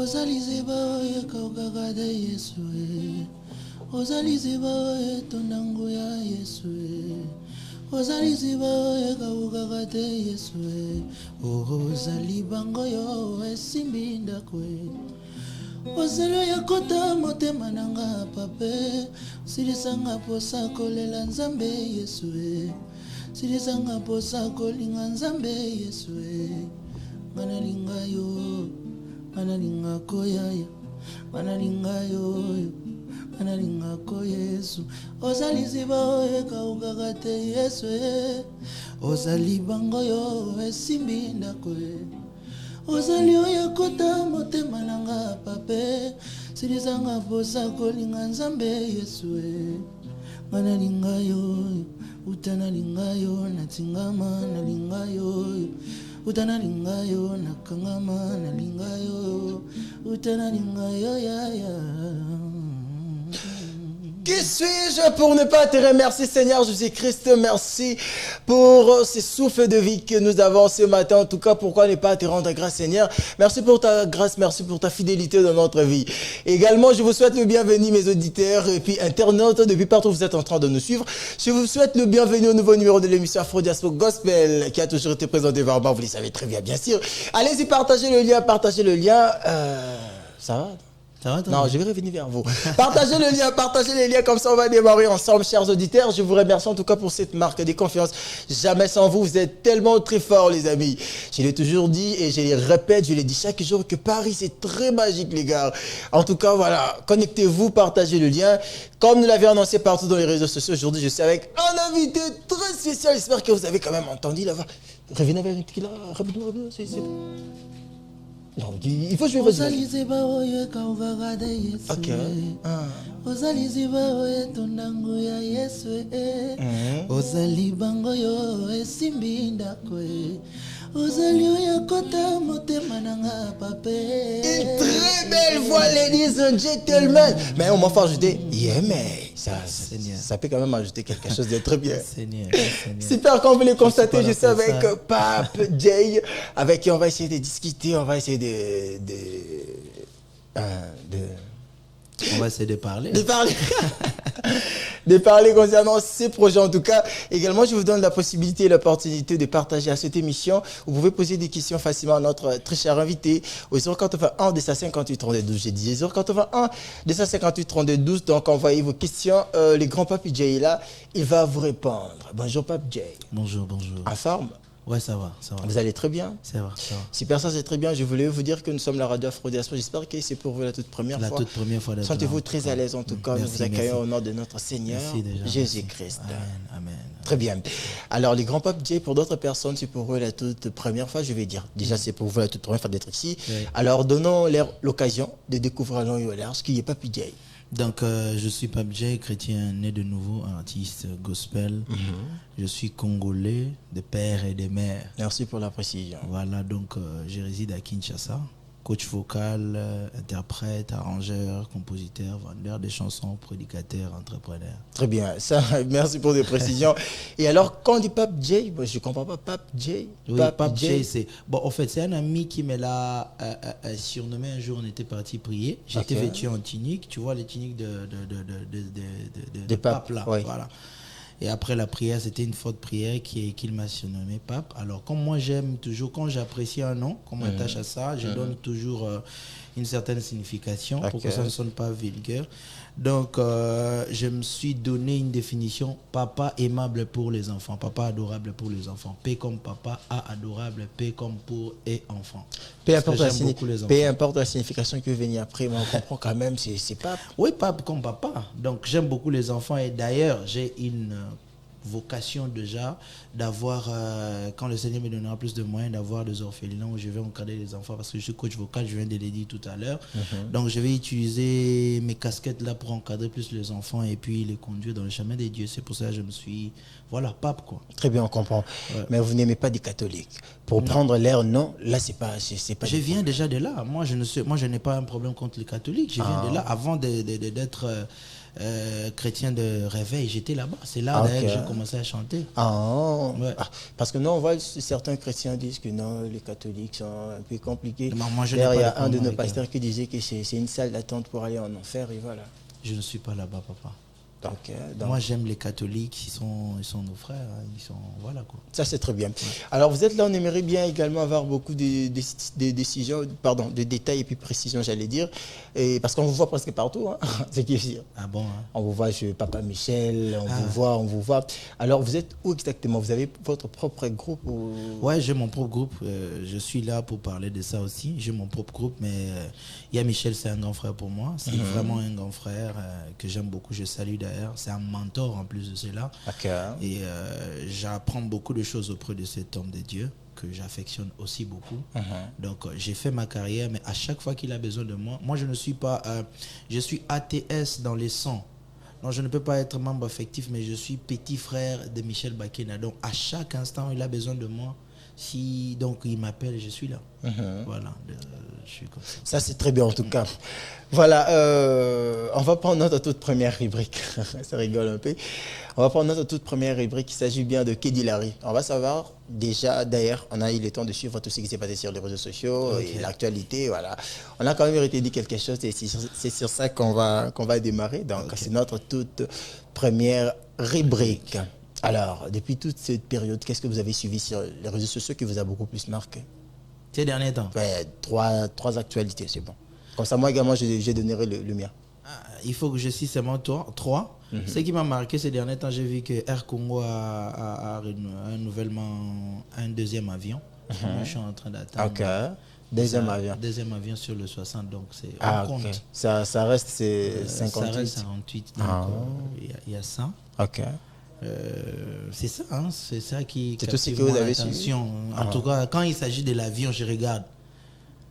Ozaliziba oye kaukagade Yesue. Ozaliziba oye tonangu ya Yesue. Ozaliziba oye kaukagade Yesue. Ozalibango yo esimbinda kwe. Ozalo yakota motema nanga pape. Silisanga posa kolela nzambe Yesue. Silisanga posa kolinga nzambe Yesue. Manalinga yo. Manalinga koyaya, manalinga yoyo, manalinga ko Yesu. Ozaliziba oye kaukagate Yesu. Ozalibango yo esimbinda kwe. Ozali oye kota motema nanga pape. Silisanga posa kolinga nzambe Yesu. Manalinga yoyo, utanalinga yo, natingama nalinga yoyo. Utana lingayo nakangama na lingayo. Utana lingayo ya ya. Qui suis-je pour ne pas te remercier, Seigneur Jésus-Christ? Merci pour ce souffle de vie que nous avons ce matin. En tout cas, pourquoi ne pas te rendre grâce, Seigneur? Merci pour ta grâce, merci pour ta fidélité dans notre vie. Également, je vous souhaite le bienvenu, mes auditeurs et puis internautes, depuis partout où vous êtes en train de nous suivre. Je vous souhaite le bienvenu au nouveau numéro de l'émission Afro Diaspora Gospel qui a toujours été présenté par moi. Vous le savez très bien, bien sûr. Allez-y, partagez le lien, partagez le lien. Ça va? Non, je vais revenir vers vous. Partagez le lien, comme ça on va démarrer ensemble, chers auditeurs. Je vous remercie en tout cas pour cette marque de confiance. Jamais sans vous, vous êtes tellement très forts, les amis. Je l'ai toujours dit et je le répète, je le dis chaque jour que Paris, c'est très magique, les gars. En tout cas, voilà, connectez-vous, partagez le lien. Comme nous l'avions annoncé partout dans les réseaux sociaux, aujourd'hui, je suis avec un invité très spécial. J'espère que vous avez quand même entendu la voix. Revenez avec qui là, rapidement, c'est... Non, il faut jouer votre ok. Ozaliziba oye tonangu ya Yesu. Ozalibango yo esimbinda kwe. Ozali oye kota motema nanga pape. Une très belle voix, ladies and gentlemen. Mais on m'a fait ajouter yeah, mais ça peut quand même ajouter quelque chose de très bien. Seigneur. Super, comme vous le constatez, je suis avec Pape Jay, avec qui on va essayer de discuter, on va essayer on va essayer de parler. De parler concernant ces projets en tout cas. Également, je vous donne la possibilité et l'opportunité de partager à cette émission. Vous pouvez poser des questions facilement à notre très cher invité au 081 258 32 12. J'ai dit 081 258 32 12. Donc, envoyez vos questions. Le grand Pape Jay est là. Il va vous répondre. Bonjour Pape Jay. Bonjour. En forme? Ouais, ça va. Vous allez très bien? Ça va. Super, ça c'est très bien. Je voulais vous dire que nous sommes la radio Afro Diaspora. J'espère que c'est pour vous la toute première fois. La toute première fois. Sentez-vous très à l'aise en tout cas. Nous vous accueillons au nom de notre Seigneur Jésus-Christ. Amen. Très bien. Alors, les grands Pape Jay, pour d'autres personnes, c'est pour eux la toute première fois, je vais dire. Déjà, c'est pour vous la toute première fois d'être ici. Oui. Alors, donnons-leur l'occasion de découvrir ce qui est Pape Jay. Donc, je suis Pape Jay, chrétien né de nouveau, artiste gospel. Je suis congolais de père et de mère. Merci pour la précision. Voilà, donc je réside à Kinshasa. Coach vocal, interprète, arrangeur, compositeur, vendeur de chansons, prédicateur, entrepreneur. Très bien, ça, merci pour les précisions. Et alors, quand on dit Pape Jay, je ne comprends pas, Pape Jay. Oui, Pape Jay, c'est... Bon, en fait, c'est un ami qui me l'a surnommé un jour, on était parti prier. J'étais vêtu en tunique, tu vois les tuniques de pape là, oui. Voilà. Et après la prière, c'était une forte prière qu'il m'a surnommé Pape. Alors, comme moi, j'aime toujours, quand j'apprécie un nom, qu'on m'attache à ça, je donne toujours une certaine signification pour que ça ne sonne pas vulgaire. Donc, je me suis donné une définition, papa aimable pour les enfants, papa adorable pour les enfants. P comme papa, A adorable, P comme pour et enfant. Peu importe la signification qui vient après, mais on comprend quand même, c'est Pape. Oui, Pape comme papa. Donc, j'aime beaucoup les enfants et d'ailleurs, j'ai une vocation déjà d'avoir, quand le Seigneur me donnera plus de moyens, d'avoir des orphelinats où je vais encadrer les enfants parce que je suis coach vocal, je viens de le dire tout à l'heure. Donc je vais utiliser mes casquettes là pour encadrer plus les enfants et puis les conduire dans le chemin des dieux. C'est pour ça que je me suis, voilà, Pape quoi. Très bien, on comprend. Ouais. Mais vous n'aimez pas des catholiques. Pour prendre l'air, non, là c'est pas je viens déjà de là. Moi je n'ai pas un problème contre les catholiques. Je viens de là avant d'être chrétien de réveil. J'étais là-bas. C'est là d'ailleurs que j'ai commencé à chanter. Parce que non, on voit certains chrétiens disent que non, les catholiques sont un peu compliqués. Moi, il y a un de nos pasteurs qui disait que c'est une salle d'attente pour aller en enfer et voilà. Je ne suis pas là-bas, papa. Donc. Moi, j'aime les catholiques, ils sont nos frères, ils sont, voilà quoi. Ça, c'est très bien. Alors, vous êtes là, on aimerait bien également avoir beaucoup de décisions, pardon, de détails et puis précisions, j'allais dire, et parce qu'on vous voit presque partout, hein, c'est qui est sûr. Ah bon, hein? On vous voit chez Papa Michel, on vous voit. Alors, vous êtes où exactement? Vous avez votre propre groupe ou... Ouais, j'ai mon propre groupe. Je suis là pour parler de ça aussi. J'ai mon propre groupe, mais il y a Michel, c'est un grand frère pour moi. C'est vraiment un grand frère que j'aime beaucoup. Je salue d'ailleurs. C'est un mentor en plus de cela. Et j'apprends beaucoup de choses auprès de cet homme de Dieu que j'affectionne aussi beaucoup. Donc j'ai fait ma carrière, mais à chaque fois qu'il a besoin de moi, moi je ne suis pas... je suis ATS dans les sangs. Non, je ne peux pas être membre affectif, mais je suis petit frère de Michel Bakena. Donc à chaque instant, il a besoin de moi. Si donc il m'appelle, je suis là. Voilà, je suis comme ça. Ça c'est très bien en tout cas. Voilà, on va prendre notre toute première rubrique. Ça rigole un peu. On va prendre notre toute première rubrique. Il s'agit bien de Kedi Larry. On va savoir déjà, d'ailleurs, on a eu le temps de suivre tout ce qui s'est passé sur les réseaux sociaux et l'actualité. Voilà, on a quand même retenu quelque chose et c'est sur ça qu'on va démarrer. Donc c'est notre toute première rubrique. Alors, depuis toute cette période, qu'est-ce que vous avez suivi sur les réseaux sociaux qui vous a beaucoup plus marqué? Ces derniers temps? Trois actualités, c'est bon. Comme ça, moi également, je donnerai le mien. Il faut que je cite seulement trois. Ce qui m'a marqué ces derniers temps, j'ai vu que Air Congo a un deuxième avion. Je suis en train d'attendre. Deuxième avion. Deuxième avion sur le 60, donc c'est compte. Ça reste 58. Ça reste 58, donc il y a ça. C'est ça, hein, c'est ça qui c'est tout ce que vous avez suivi. En tout cas, quand il s'agit de l'avion, je regarde.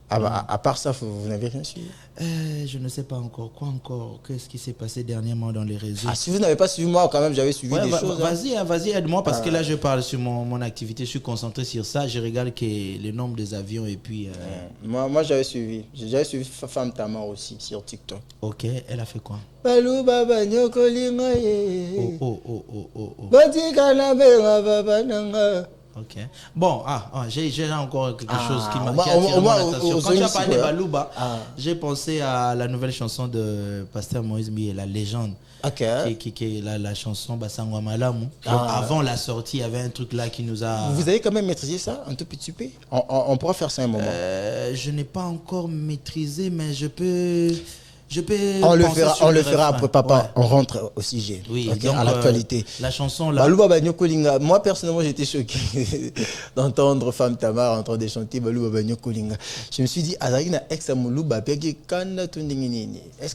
À part ça, vous n'avez rien suivi? Je ne sais pas encore. Quoi encore? Qu'est-ce qui s'est passé dernièrement dans les réseaux? Si vous n'avez pas suivi, moi quand même, j'avais suivi des choses. Vas-y, aide-moi, parce que là, je parle sur mon activité, je suis concentré sur ça. Je regarde le nombre des avions et puis... Moi, j'avais suivi. J'avais suivi Femme Tama aussi sur TikTok. Ok, elle a fait quoi? Balou baba nyoko linga ye. Oh. Batika na benga baba nanga. Ok. Bon, j'ai encore quelque chose qui m'a attiré mon attention. Quand tu as parlé de Balouba, j'ai pensé à la nouvelle chanson de Pasteur Moïse Mie, La Légende. Qui est la chanson Bassangwa Malamu. Avant la sortie, il y avait un truc là qui nous a... Vous avez quand même maîtrisé ça un tout petit peu? On pourra faire ça un moment. Je n'ai pas encore maîtrisé, mais je peux... On le fera après, papa. On rentre au sujet. Oui, donc, à l'actualité. La chanson là. Moi, personnellement, j'étais choqué d'entendre Femme Tamar en train de chanter Balou Babagno Kolinga. Je me suis dit, est-ce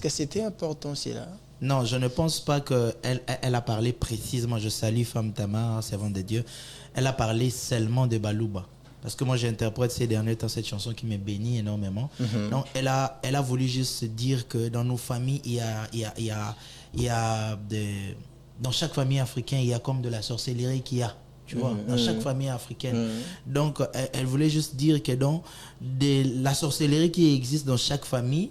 que c'était important, c'est là? Non, je ne pense pas qu'elle a parlé précisément. Je salue Femme Tamar, servante de Dieu. Elle a parlé seulement de Balouba. Parce que moi, j'interprète ces derniers temps cette chanson qui me bénit énormément. Donc, elle a voulu juste dire que dans nos familles, dans chaque famille africaine, il y a comme de la sorcellerie qu'il y a. Tu vois, dans chaque famille africaine. Donc, elle voulait juste dire que dans la sorcellerie qui existe dans chaque famille,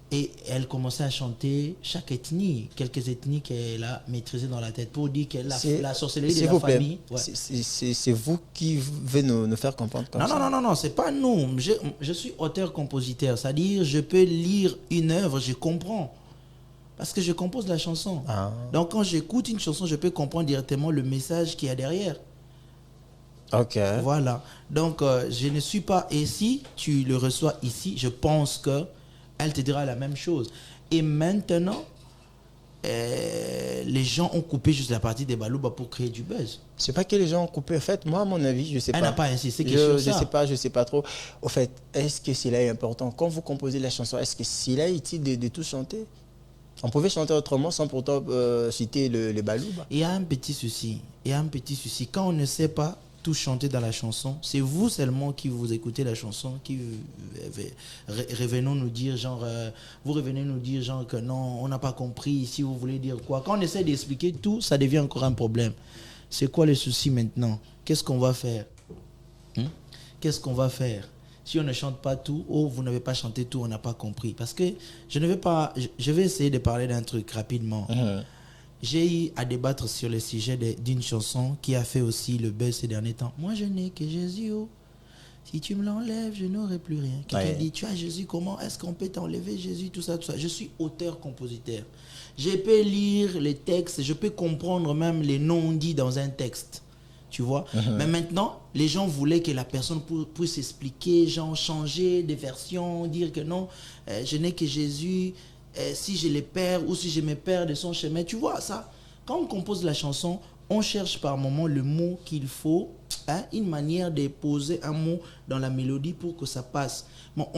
et elle commençait à chanter chaque ethnie, quelques ethnies qu'elle a maîtrisées dans la tête pour dire que la sorcellerie de la famille... Ouais. C'est vous qui venez nous faire comprendre comme ça? Non, c'est pas nous. Je suis auteur-compositeur, c'est-à-dire je peux lire une œuvre, je comprends. Parce que je compose la chanson. Donc quand j'écoute une chanson, je peux comprendre directement le message qu'il y a derrière. Voilà. Donc je ne suis pas... Et si tu le reçois ici, je pense que elle te dira la même chose. Et maintenant, les gens ont coupé juste la partie des Balouba pour créer du buzz. C'est pas que les gens ont coupé. En fait, moi, à mon avis, je sais pas. Elle n'a pas insisté sur ça. Je sais pas trop. Au fait, est-ce que cela est important? Quand vous composez la chanson, est-ce que cela est utile de tout chanter? On pouvait chanter autrement sans pourtant citer le Balouba. Il y a un petit souci. Quand on ne sait pas tout chanter dans la chanson, c'est vous seulement qui vous écoutez la chanson, qui revenez nous dire genre que non, on n'a pas compris, si vous voulez dire quoi. Quand on essaie d'expliquer tout, ça devient encore un problème. C'est quoi le souci maintenant? Qu'est-ce qu'on va faire? Qu'est-ce qu'on va faire? si on ne chante pas tout, ou vous n'avez pas chanté tout, on n'a pas compris. Parce que je vais essayer de parler d'un truc rapidement. J'ai eu à débattre sur le sujet d'une chanson qui a fait aussi le buzz ces derniers temps. Moi, je n'ai que Jésus. Oh. Si tu me l'enlèves, je n'aurai plus rien. Quelqu'un dit, tu as Jésus, comment est-ce qu'on peut t'enlever Jésus, tout ça, tout ça. Je suis auteur-compositeur. Je peux lire les textes, je peux comprendre même les non-dits dans un texte. Tu vois. Mais maintenant, les gens voulaient que la personne puisse expliquer, genre changer des versions, dire que non, je n'ai que Jésus, si je les perds ou si je me perds de son chemin. Tu vois ça. Quand on compose la chanson, on cherche par moment le mot qu'il faut, une manière de poser un mot dans la mélodie pour que ça passe. Bon,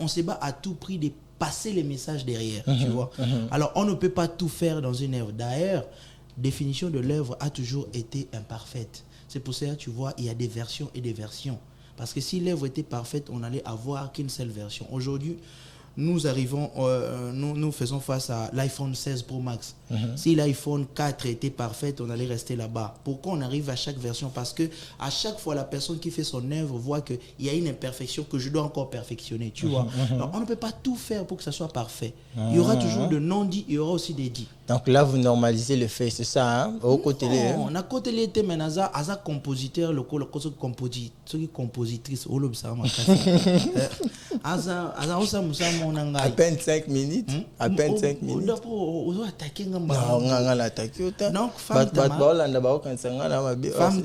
on se bat à tout prix de passer les messages derrière. Tu vois. Alors, on ne peut pas tout faire dans une œuvre. D'ailleurs, définition de l'œuvre a toujours été imparfaite. C'est pour ça, tu vois, il y a des versions et des versions. Parce que si l'œuvre était parfaite, on n'allait avoir qu'une seule version. Aujourd'hui, nous arrivons, nous faisons face à l'iPhone 16 Pro Max. Si l'iPhone 4 était parfait, on allait rester là-bas. Pourquoi on arrive à chaque version? Parce que à chaque fois, la personne qui fait son œuvre voit qu'il y a une imperfection que je dois encore perfectionner. Tu vois. Alors, on ne peut pas tout faire pour que ça soit parfait. Il y aura toujours de non-dits, il y aura aussi des dits. Donc là, vous normalisez le fait, c'est ça, hein? Au côté on a côté les thèmes, mais à compositeur, le compositrice, à peine 5 minutes. À peine 5 minutes. Donc, femme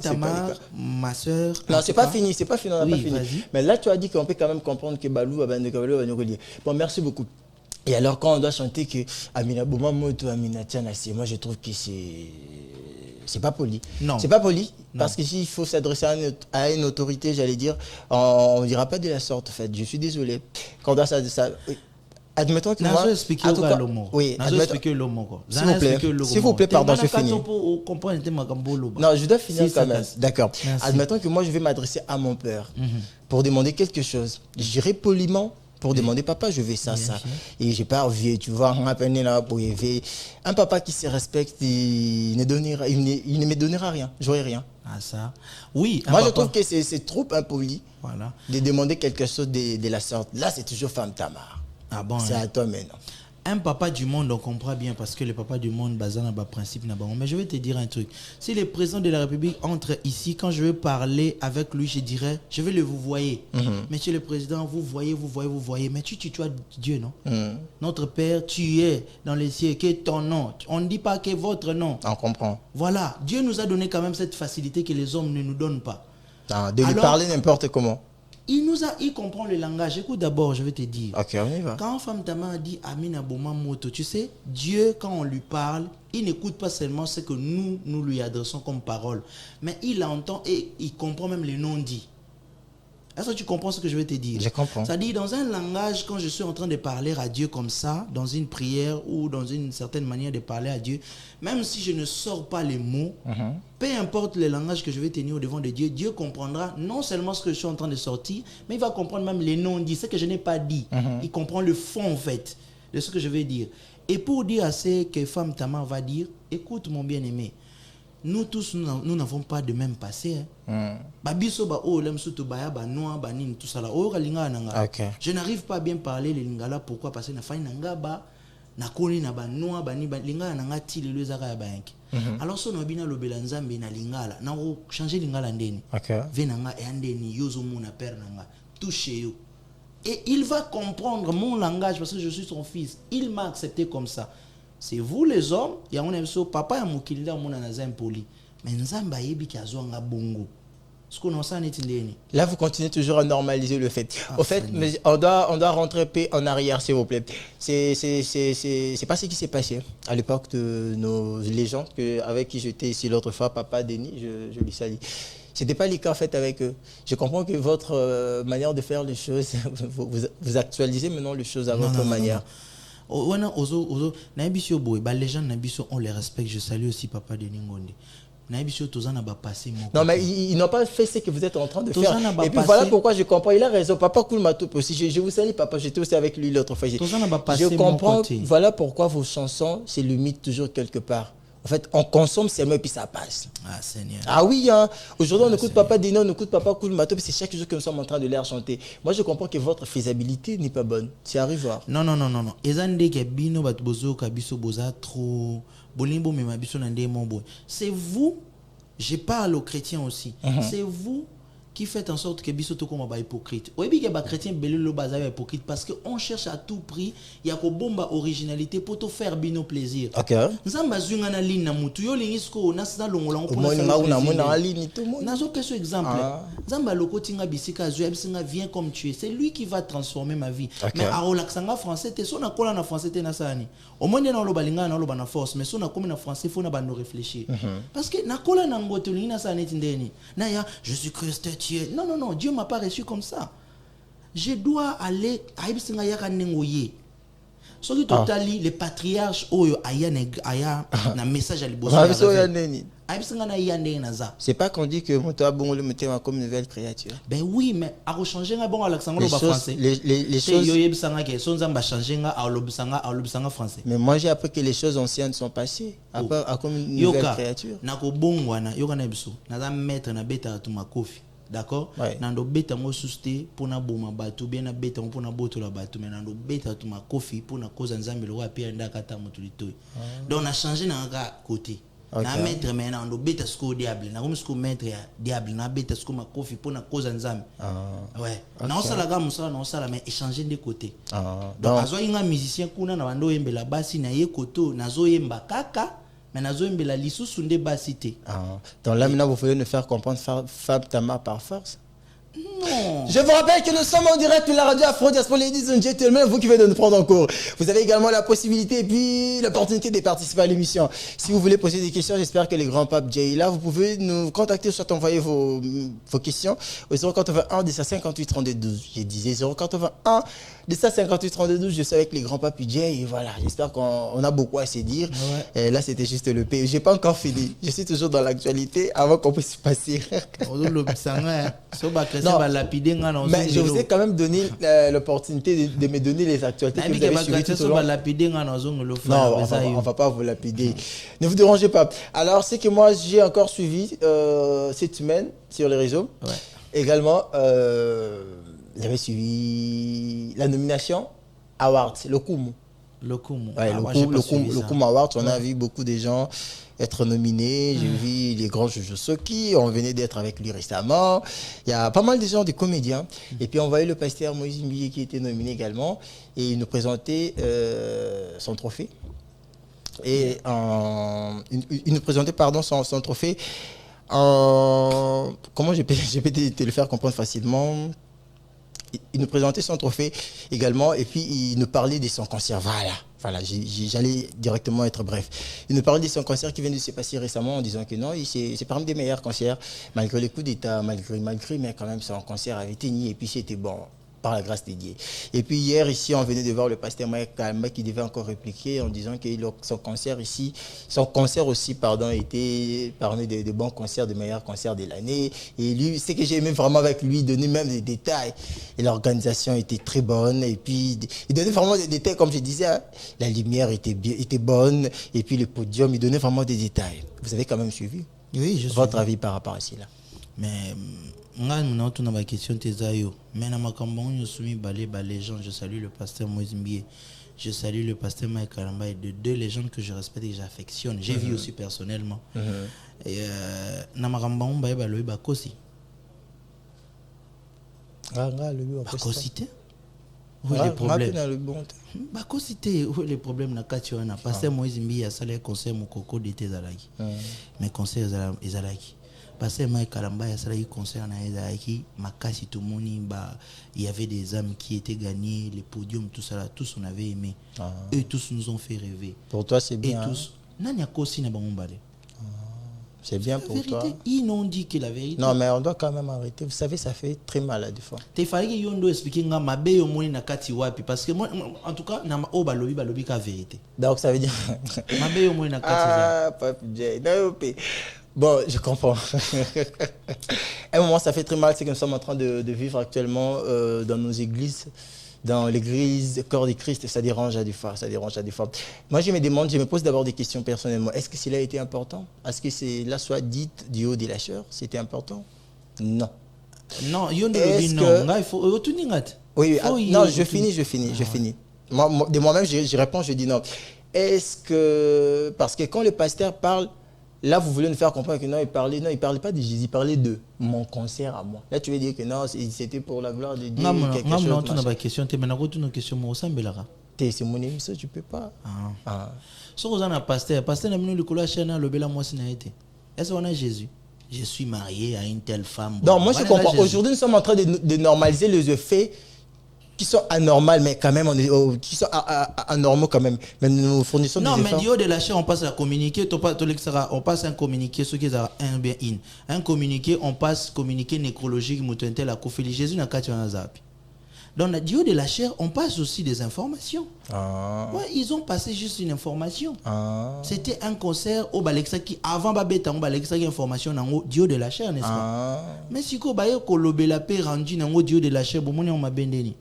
Tamar, ma soeur. Non, c'est pas fini, c'est pas fini, on n'a pas fini. Mais là, tu as dit qu'on peut quand même comprendre que Balou va venir. Bon, merci beaucoup. Et alors, quand on doit chanter que Amina Bouma Moto, Amina Tianassi, moi je trouve que c'est pas poli. Non. C'est pas poli, parce que s'il faut s'adresser à une autorité, j'allais dire, on ne dira pas de la sorte, en fait. Je suis désolé. Quand on doit s'adresser à... Admettons que moi... Oui, s'il vous plaît, pardon, je finis. Non, je dois finir quand même. D'accord. Admettons que moi je vais m'adresser à mon père pour demander quelque chose. Je dirais poliment, pour demander, papa, je veux ça, ça. Et j'ai pas envie, tu vois, un papa qui se respecte, il ne me donnera rien, j'aurai rien. Ah ça. Oui. Moi, je trouve que c'est trop impoli de demander quelque chose de la sorte. Là, c'est toujours femme Tamar. Ah bon, c'est à toi maintenant. Un papa du monde, on comprend bien parce que le papa du monde, basé dans le principe. Mais je vais te dire un truc. Si le président de la République entre ici, quand je vais parler avec lui, je dirais, je vais le vous voyez. Monsieur le président, vous voyez. Mais tu tutoies Dieu, non? Notre Père, tu es dans les cieux, que ton nom. On ne dit pas que votre nom. On comprend. Voilà. Dieu nous a donné quand même cette facilité que les hommes ne nous donnent pas. De lui parler n'importe comment. Il comprend le langage. Écoute d'abord, je vais te dire. Ok, on y va. Quand femme Tamar dit Amina Bouma Moto, tu sais, Dieu, quand on lui parle, il n'écoute pas seulement ce que nous lui adressons comme parole, mais il entend et il comprend même les non-dits. Est-ce que tu comprends ce que je vais te dire? Je comprends. C'est-à-dire, dans un langage, quand je suis en train de parler à Dieu comme ça, dans une prière ou dans une certaine manière de parler à Dieu, même si je ne sors pas les mots, peu importe le langage que je vais tenir au devant de Dieu, Dieu comprendra non seulement ce que je suis en train de sortir, mais il va comprendre même les non-dits, ce que je n'ai pas dit. Il comprend le fond, en fait, de ce que je vais dire. Et pour dire à ce que femme Tamar va dire, écoute mon bien-aimé, nous tous, nous n'avons pas de même passé. Je n'arrive pas à bien parler le lingala. Pourquoi? Parce que alors si on a bien le belanzambe na lingala, na changer lingala ndeni. Venanga e andeni yozo mona père nanga touche yo. Et il va comprendre mon langage parce que je suis son fils. Il m'a accepté comme ça. C'est vous les hommes, il y a un so papa ya mukilida mona na impoli. Mais nzamba yebi ki azwanga bongo. Là, vous continuez toujours à normaliser le fait. Au fait, mais on doit rentrer un peu en arrière, s'il vous plaît. C'est pas ce qui s'est passé à l'époque de nos légendes avec qui j'étais ici l'autre fois, Papa Denis, je lui salue. C'était pas le cas en fait avec eux. Je comprends que votre manière de faire les choses, vous actualisez maintenant les choses à votre manière. Les gens on les respecte. Je salue aussi Papa Denis Ngondi. Non, mais ils n'ont pas fait ce que vous êtes en train de faire. Et puis voilà pourquoi je comprends. Il a raison. Papa Koulmatou aussi. Je vous salue, papa. J'étais aussi avec lui l'autre fois. Je comprends. Voilà pourquoi vos chansons se limitent toujours quelque part. En fait, on consomme seulement et puis ça passe. Ah, Seigneur. Ah oui, hein. Aujourd'hui, on n'écoute Papa Dino, on n'écoute Papa Cool Mato, c'est chaque jour que nous sommes en train de les chanter. Moi, je comprends que votre faisabilité n'est pas bonne. C'est à revoir. Non, non, non, non, non. Ezande ke bino bat bozo kabiso boza trop. Bolimbo me mabiso nande mon. C'est vous, je parle aux chrétiens aussi. C'est vous qui faites en sorte que biso to comme ba hypocrite. Oyebi ke ba chrétien belé lo baza hypocrite parce que on cherche à tout prix ya ko bomba originalité pour te faire bino plaisir. OK. Nzamba zunga na ligne na mutu yo lingisko na sina longola on pour na ligne tout monde. Nazo peso exemple. Nzamba lokotinga bisika zo bisinga vient comme tu es. C'est lui qui va transformer ma vie. Mais a relaxanga français te so na kola na français te na sani. Au moins na lo balinga na lo bana force mais so na comme na français faut na bano réfléchir. Parce que na kola na ngoto na sani tindeni. Na ya je suis Christ. Non, non, non, Dieu ne m'a pas reçu comme ça. Je dois aller à Ibsinga Yaka Nengoye. Ce qui totali, les patriarches, aya na message à l'Iboso. C'est pas qu'on dit que Moto Abongo le mettait comme une nouvelle créature. Ben oui, mais à changer un bon Alexandre français. Les choses. Mais moi j'ai appris que les choses anciennes sont passées. Après, comme une nouvelle créature. Nako bongwana, yoka na biso. Naza mettre na beta tu makofi. D'accord? Nando beta mo suste pour na boma batu bien na beta pour na boto la batu mais nando beta tu makofi pour na cause nzambe lo apia ndaka ta mutulito. Donc on a changé na côté. Na mettre mais nando beta sko diable na comme sko mettre ya diable na beta sko makofi pour na cause nzambe. Ouais. Na osala ga musala na osala mais échanger de côté. Donc azo inga musicien kuna na bando yembela basi na ye koto nazo yemba kaka. Mais nazoembela lisusu nde basité. Donc là maintenant vous voulez nous faire comprendre Fab Tama par force? Non. Je vous rappelle que nous sommes en direct de la radio Afro Diaspora, ladies and gentlemen, vous qui venez de nous prendre en cours. Vous avez également la possibilité et puis l'opportunité de participer à l'émission. Si vous voulez poser des questions, j'espère que les grands papes Jay est là. Vous pouvez nous contacter, soit envoyer vos questions au 081 258 32 12. Je disais 081 258 32 12. Je suis avec les grands papes Jay et voilà. J'espère qu'on a beaucoup à se dire. Et là, c'était juste le P. Je n'ai pas encore fini. Je suis toujours dans l'actualité avant qu'on puisse passer. Non, mais je vous ai quand même donné l'opportunité de me donner les actualités que vous avez suivies tout au long. Non, on va pas vous lapider. Ne vous dérangez pas. Alors, c'est que moi, j'ai encore suivi cette semaine sur les réseaux. Également, j'avais suivi la nomination Awards, le Koum. Le Koum. Le Koum Awards, on a vu beaucoup de gens être nominés. J'ai vu les grands Jojo Soki, on venait d'être avec lui récemment. Il y a pas mal de gens, des comédiens. Et puis on voyait le pasteur Moïse Mbiye qui était nominé également. Et il nous présentait son trophée. Et il nous présentait son trophée. Comment je peux te le faire comprendre facilement? Il nous présentait son trophée également et puis il nous parlait de son concert. Voilà, j'allais directement être bref. Il nous parlait de son concert qui vient de se passer récemment en disant que non, c'est parmi des meilleurs concerts, malgré les coups d'État, malgré, mais quand même son concert avait été nié et puis c'était bon. Par la grâce de Dieu. Et puis hier, ici, on venait de voir le pasteur Mike Kalma qui devait encore répliquer en disant que son concert aussi, était parmi des bons concerts, des meilleurs concerts de l'année. Et lui, ce que j'ai aimé vraiment avec lui, il donnait même des détails. Et l'organisation était très bonne. Et puis, il donnait vraiment des détails, comme je disais, hein. La lumière était bonne. Et puis, le podium, il donnait vraiment des détails. Vous avez quand même suivi? Oui, je suis. Votre avis par rapport à cela? Mais ma question mais les gens, je salue le pasteur Moïse Mbiye, je salue le pasteur Mike Kalamba et de deux légendes que je respecte et que j'affectionne. J'ai vu aussi personnellement. Et Namakambon Baïba Bakosi. Bakosité. Oui, les problèmes. Bakosité, oui, les problèmes na katiwana. Pasteur Moïse Mbiye a salé conseil mon coco d'été zalaki. Mes conseils zalaki. Parce que Mike Kalamba a salé concert na Ezaki, Makasi Tomoni, il y avait des âmes qui étaient gagnées, les podiums, tout ça là, tous on avait aimé. Eux tous nous ont fait rêver. Pour toi c'est bien. Et tous, Nanya Kosi na Bangombale. C'est bien pour vérité, toi. Ils n'ont dit que la vérité. Non, mais on doit quand même arrêter. Vous savez, ça fait très mal à des fois. Il fallait que Yondo explique que ma belle au na kati wapi parce que moi, en tout cas, na o balobi ka vérité. Donc ça veut dire. Ma belle au na kati. Ah, Papi Jay. Bon, je comprends. À un moment, ça fait très mal, c'est que nous sommes en train de vivre actuellement dans nos églises dans l'église, corps de Christ, ça dérange à des fois, Moi, je me pose d'abord des questions personnellement. Est-ce que cela a été important? Est-ce que cela soit dit du haut des lâcheurs, c'était important? Non. Non, il faut... Oui, non, je finis. De moi-même, je réponds, je dis non. Est-ce que... Parce que quand le pasteur parle, là, vous voulez nous faire comprendre que non, il parlait pas de Jésus, il parlait de mon concert à moi. Là, tu veux dire que non, c'était pour la gloire de Dieu, quelque chose. Non, tu n'as pas question, tu n'as question, c'est mon émission, tu peux pas. Si vous avez un pasteur, n'a mis le couloir chez le bel moi, est-ce qu'on a Jésus? Je suis marié à une telle femme. Non, moi, je comprends. Aujourd'hui, nous sommes en train de normaliser les effets qui sont anormaux, mais quand même, qui sont anormaux quand même. Mais nous fournissons des efforts. Non, mais du haut de la chair, on passe à communiquer. On passe à un communiqué, ce qui est un bien in. Un communiqué, on passe communiqué nécrologique, la Kofeli. Jésus n'a qu'à tuer un zap. Donc, du haut de la chair, on passe aussi des informations. Ouais, ils ont passé juste une information. C'était un concert au Balexa qui, avant Babeta, on Balexa qui information dans du haut de la chair, n'est-ce pas? Mais si vous avez la paix rendu dans du haut de la chair, on m'a bendeni.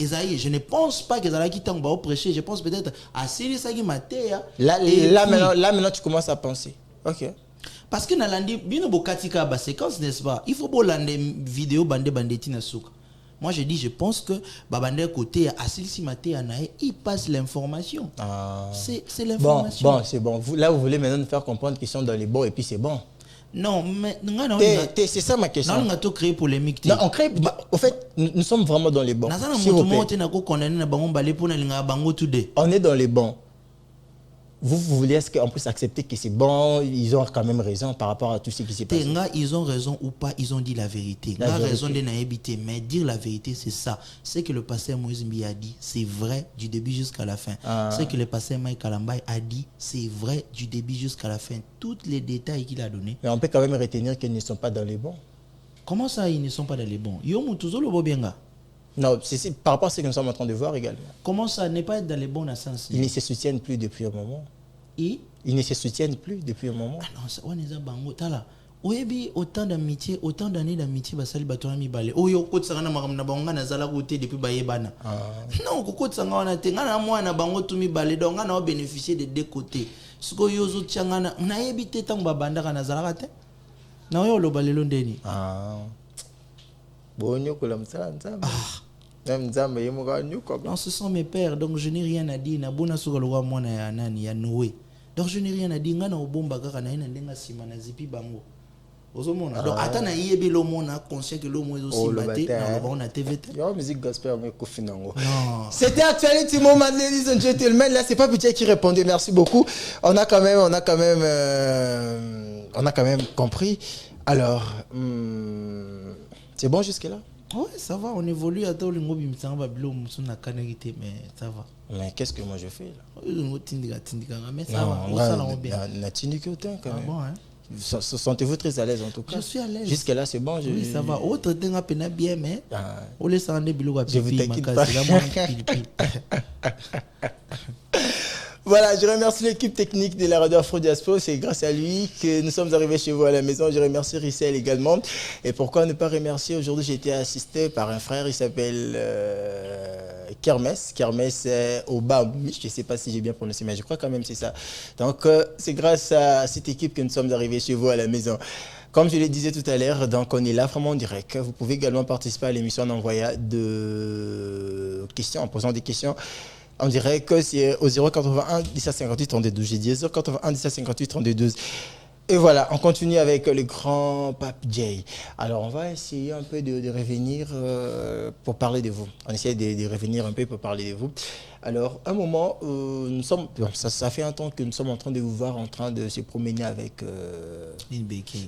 Esaïe, je ne pense pas que ça qui t'a prêché. Je pense peut-être à Céline Matéa. Là, maintenant, tu commences à penser. Ok. Parce que dans l'andi, bien au Katika, séquence, n'est-ce pas? Il faut pas l'andi vidéo bandeti na souk. Moi, je pense que Babande côté à Céline Matéa, il passe l'information. C'est l'information. Bon, c'est bon. Là, vous voulez maintenant nous faire comprendre qu'ils sont dans les bons et puis c'est bon. Non, mais c'est ça ma question. Non, on a tout créé polémique. Non, on crée. Au fait, nous sommes vraiment dans les bons. On est dans les bons. Vous voulez est-ce qu'on puisse accepter que c'est bon? Ils ont quand même raison par rapport à tout ce qui s'est passé. Ils ont raison ou pas, ils ont dit la vérité. Ils ont raison de naïveté, mais dire la vérité, c'est ça. C'est que le pasteur Moïse Mbi a dit, c'est vrai du début jusqu'à la fin. C'est que le pasteur Mike Kalambay a dit, c'est vrai du début jusqu'à la fin. Tous les détails qu'il a donnés. Mais on peut quand même retenir qu'ils ne sont pas dans les bons. Comment ça, ils ne sont pas dans les bons? Non, c'est par rapport à ce que nous sommes en train de voir également. Comment ça, ne pas être dans les bons dans sens? Ils ne se soutiennent plus depuis un moment. Ils ne se soutiennent plus depuis un moment. Ah non, on est à Bango. Tala. Oyebi autant d'amitié, autant d'années d'amitié, basali batona mi balé. Oyo ko tsanga na makamna bango na zala côté depuis bayebana. Non, ko tsanga na tenga na mwana bango tu mi balé donc na bénéficier des deux côtés. Siko yozo tsanga na yebi te tang babanda kana zala kate. Na yo lo balelo ndeni. Bonyo ko lamsala nzamba. Non, ce sont mes pères, donc je n'ai rien à dire. Donc je n'ai rien à dire. Donc attends, il y a conscient que l'homme est aussi battu dans la TVT. C'était Actuality Moment, ladies and gentlemen. Là, c'est pas Budget qui répondait. Merci beaucoup. On a quand même compris. Alors, c'est bon jusque-là? Oui, ça va, on évolue à tout le monde, mais ça va. Mais qu'est-ce que moi je fais là? Mais ça va, ça va bien. Sentez-vous très à l'aise en tout cas? Je suis à l'aise. Jusque-là, c'est bon? Oui, ça va. Autre temps, bien, mais on laisse en début. Je vous t'inquiète pas. Voilà, je remercie l'équipe technique de la radio Afro Diaspora. C'est grâce à lui que nous sommes arrivés chez vous à la maison. Je remercie Rissel également. Et pourquoi ne pas remercier? Aujourd'hui, j'ai été assisté par un frère. Il s'appelle Kermes Obama. Je ne sais pas si j'ai bien prononcé, mais je crois quand même que c'est ça. Donc, c'est grâce à cette équipe que nous sommes arrivés chez vous à la maison. Comme je le disais tout à l'heure, donc on est là vraiment en direct. Vous pouvez également participer à l'émission en envoyant de questions, en posant des questions. On dirait que c'est au 081 1758 32. J'ai dit 081 1758 32. Et voilà, on continue avec le grand Pape Jay. Alors, on va essayer un peu de revenir pour parler de vous. On essaie de revenir un peu pour parler de vous. Alors, un moment, nous sommes, ça fait un temps que nous sommes en train de vous voir en train de se promener avec...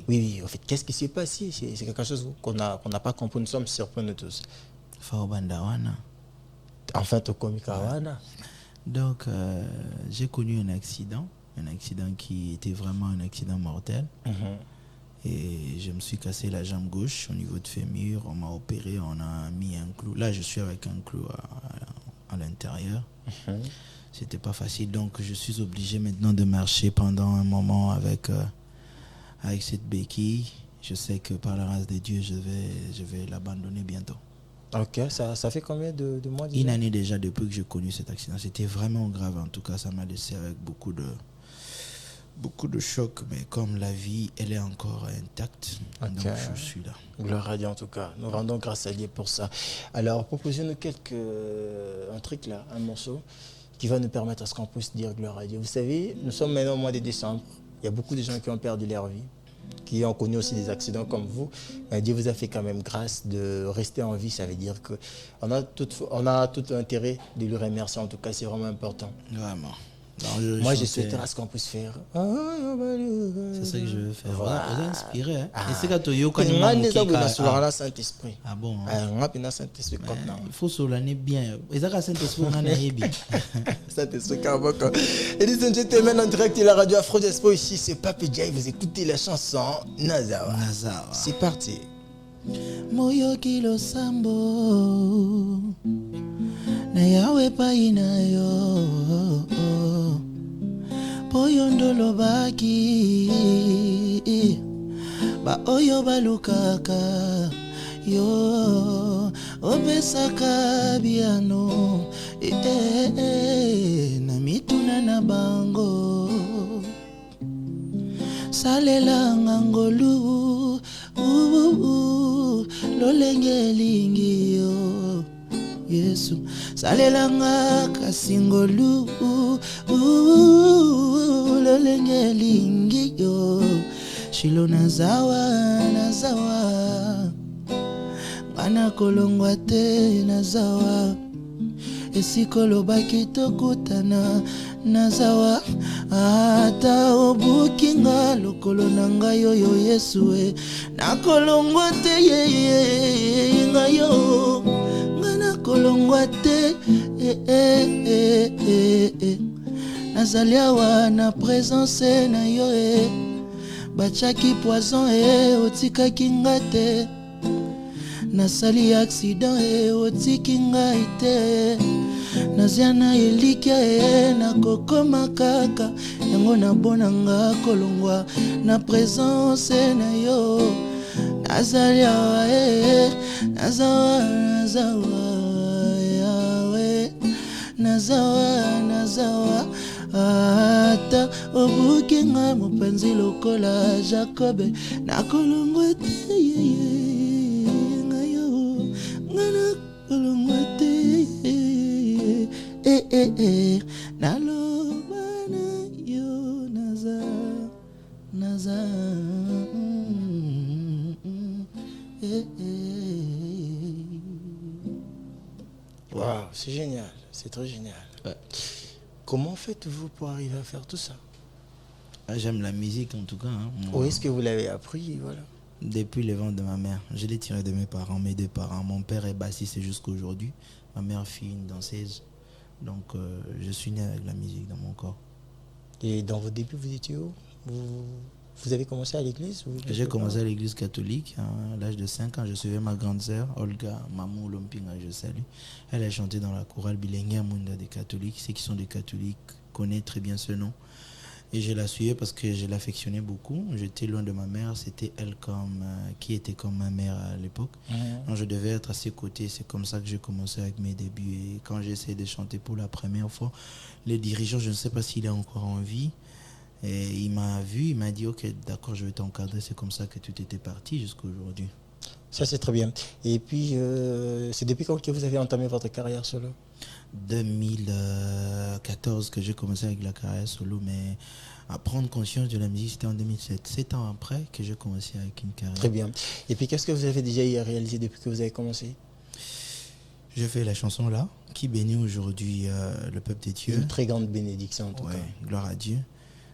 Oui, en fait, qu'est-ce qui s'est passé? C'est quelque chose qu'on n'a pas compris. Nous sommes surpris nous tous. Enfin, donc, j'ai connu un accident qui était vraiment un accident mortel. Et je me suis cassé la jambe gauche au niveau de fémur. On m'a opéré, on a mis un clou. Là, je suis avec un clou à l'intérieur. C'était pas facile, donc je suis obligé maintenant de marcher pendant un moment avec cette béquille. Je sais que par la grâce de Dieu, je vais l'abandonner bientôt. Ok, ça fait combien de mois? Une année déjà depuis que j'ai connu cet accident. C'était vraiment grave. En tout cas, ça m'a laissé avec beaucoup de chocs. Mais comme la vie, elle est encore intacte, donc je suis là. Gloire à Dieu en tout cas. Nous rendons grâce à Dieu pour ça. Alors, proposez-nous un truc là, un morceau qui va nous permettre à ce qu'on puisse dire gloire à Dieu. Vous savez, nous sommes maintenant au mois de décembre. Il y a beaucoup de gens qui ont perdu leur vie, qui ont connu aussi des accidents comme vous. Mais Dieu vous a fait quand même grâce de rester en vie. Ça veut dire qu'on a tout intérêt de lui remercier. En tout cas, c'est vraiment important. Vraiment. Moi, je souhaiterais à ce qu'on puisse faire. C'est ça que je veux faire. Voilà. On est inspiré. Hein? Ah. Et c'est quand tu as Saint-Esprit. Ah bon? Saint-Esprit comme non. Il faut solaner bien. Et ça, Saint-Esprit, on en a bien. Saint-Esprit, Carboko. Ladies and gentlemen, en direct de la radio Afro Diaspora ici, c'est Pape Jai. Vous écoutez la chanson Nazawa. C'est parti. Moyoki lo sambo na yawe paina yo poyondolo baki ba oyo balukaka yo opesaka biano na mituna na bango salela ngangolu lolenge lingi yo Yesu salelanga kasingolu lolenge lingi yo shilo nazawa ngana kolongwa te nazawa esikolo baki tokutana nazawa ata obukinga lokolo na ngai oyo Yesu nakolongwa te ngai yo nga nakolongwa te nazali awa na présence na yo batiaki poison otikaki nga te nasali accident otiki ngai te nazia na elikya nakokoma kaka yango nabonanga kolongwa na présence na yo nazali awa nazawa ata obuki ngai mopanzi lokola Jacobe nakolongwa te ngai yo nakolongwa te naloba na yo naza Wow, c'est génial, c'est très génial. Ouais. Comment faites-vous pour arriver à faire tout ça? J'aime la musique en tout cas. Hein. Où est-ce que vous l'avez appris, voilà? Depuis le ventre de ma mère. Je l'ai tiré de mes parents, mes deux parents. Mon père est bassiste jusqu'à aujourd'hui. Ma mère fut une danseuse. Donc je suis né avec la musique dans mon corps. Et dans vos débuts, vous étiez où? Vous avez commencé à l'église? J'ai commencé à l'église catholique à l'âge de 5 ans. Je suivais ma grande sœur, Olga Mamou Lompinga, je salue. Elle a chanté dans la chorale Bilengia Munda des catholiques. Ceux qui sont des catholiques connaissent très bien ce nom. Et je la suivais parce que je l'affectionnais beaucoup. J'étais loin de ma mère. C'était elle qui était comme ma mère à l'époque. Donc je devais être à ses côtés. C'est comme ça que j'ai commencé avec mes débuts. Et quand j'ai essayé de chanter pour la première fois, les dirigeants, je ne sais pas s'il est encore en vie, et il m'a vu, il m'a dit ok, d'accord, je vais t'encadrer. C'est comme ça que tout était parti jusqu'à aujourd'hui. Ça c'est très bien. Et puis c'est depuis quand que vous avez entamé votre carrière solo? 2014 que j'ai commencé avec la carrière solo, mais à prendre conscience de la musique, c'était en 2007. 7 ans après que j'ai commencé avec une carrière. Très bien. Et puis qu'est-ce que vous avez déjà réalisé depuis que vous avez commencé? Je fais la chanson là, qui bénit aujourd'hui le peuple de Dieu. Une très grande bénédiction en tout cas. Gloire à Dieu.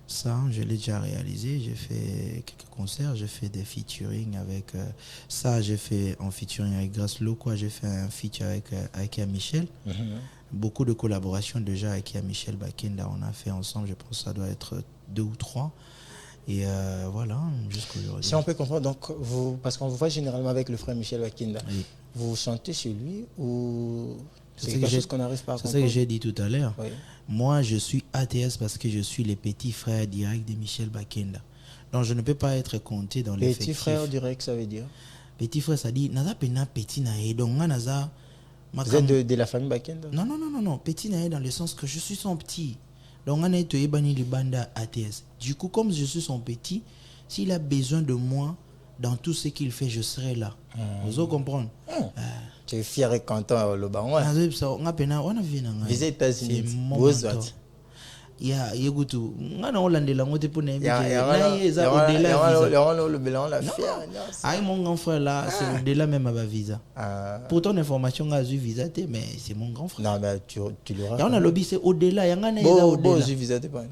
Ça, je l'ai déjà réalisé. J'ai fait quelques concerts, j'ai fait des featuring avec ça. J'ai fait un featuring avec Grace Loquois, j'ai fait un feat avec Akia Michel. Beaucoup de collaborations déjà avec Akia Michel Bakenda. On a fait ensemble, je pense que ça doit être 2 ou 3. Et voilà, jusqu'aujourd'hui. Si on peut comprendre, donc parce qu'on vous voit généralement avec le frère Michel Bakenda, oui. Vous chantez chez lui ou c'est quelque chose qu'on n'arrive pas à comprendre? C'est ce que j'ai dit tout à l'heure. Oui. Moi, je suis ATS parce que je suis le petit frère direct de Michel Bakenda. Donc, je ne peux pas être compté dans l'effectif. Petit frère direct, ça veut dire? petit frère ça dit naza pena petit na ye donc naza vous êtes de la famille Bakenda? Non, petit na ye dans le sens que je suis son petit. Donc on est toyebani libanda ATS. Du coup comme je suis son petit, s'il a besoin de moi dans tout ce qu'il fait, je serai là. Vous comprendre? Tu es fier et content le banc. On a vu les États-Unis. Il y a écoute, on a Hollande la montée pour il y a au-delà fier. Ah mon grand frère là, c'est au-delà même à visa. Pour ton information, on a eu visa mais c'est mon grand frère. Non mais tu l'auras. On a lobby c'est au-delà, il y a un au-delà. Visa pas.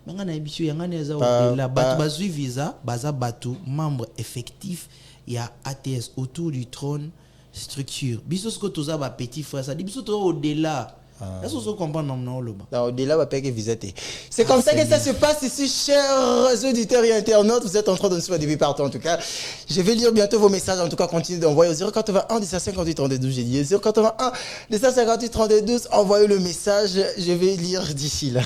Mais on a habitué, il y a un au-delà. Batu visa, baza batu membre effectif, il y a ATS autour du trône structure. Biso ce que tu as petit frère, ça dit biso au-delà. Est-ce que vous comprenez au-delà va payer visiter. C'est comme ça que ça se passe ici, chers auditeurs et internautes. Vous êtes en train de nous suivre depuis partout en tout cas. Je vais lire bientôt vos messages. En tout cas, continuez d'envoyer au 081 258 32 j'ai dit 081 258 32. Envoyez le message. Je vais lire d'ici là.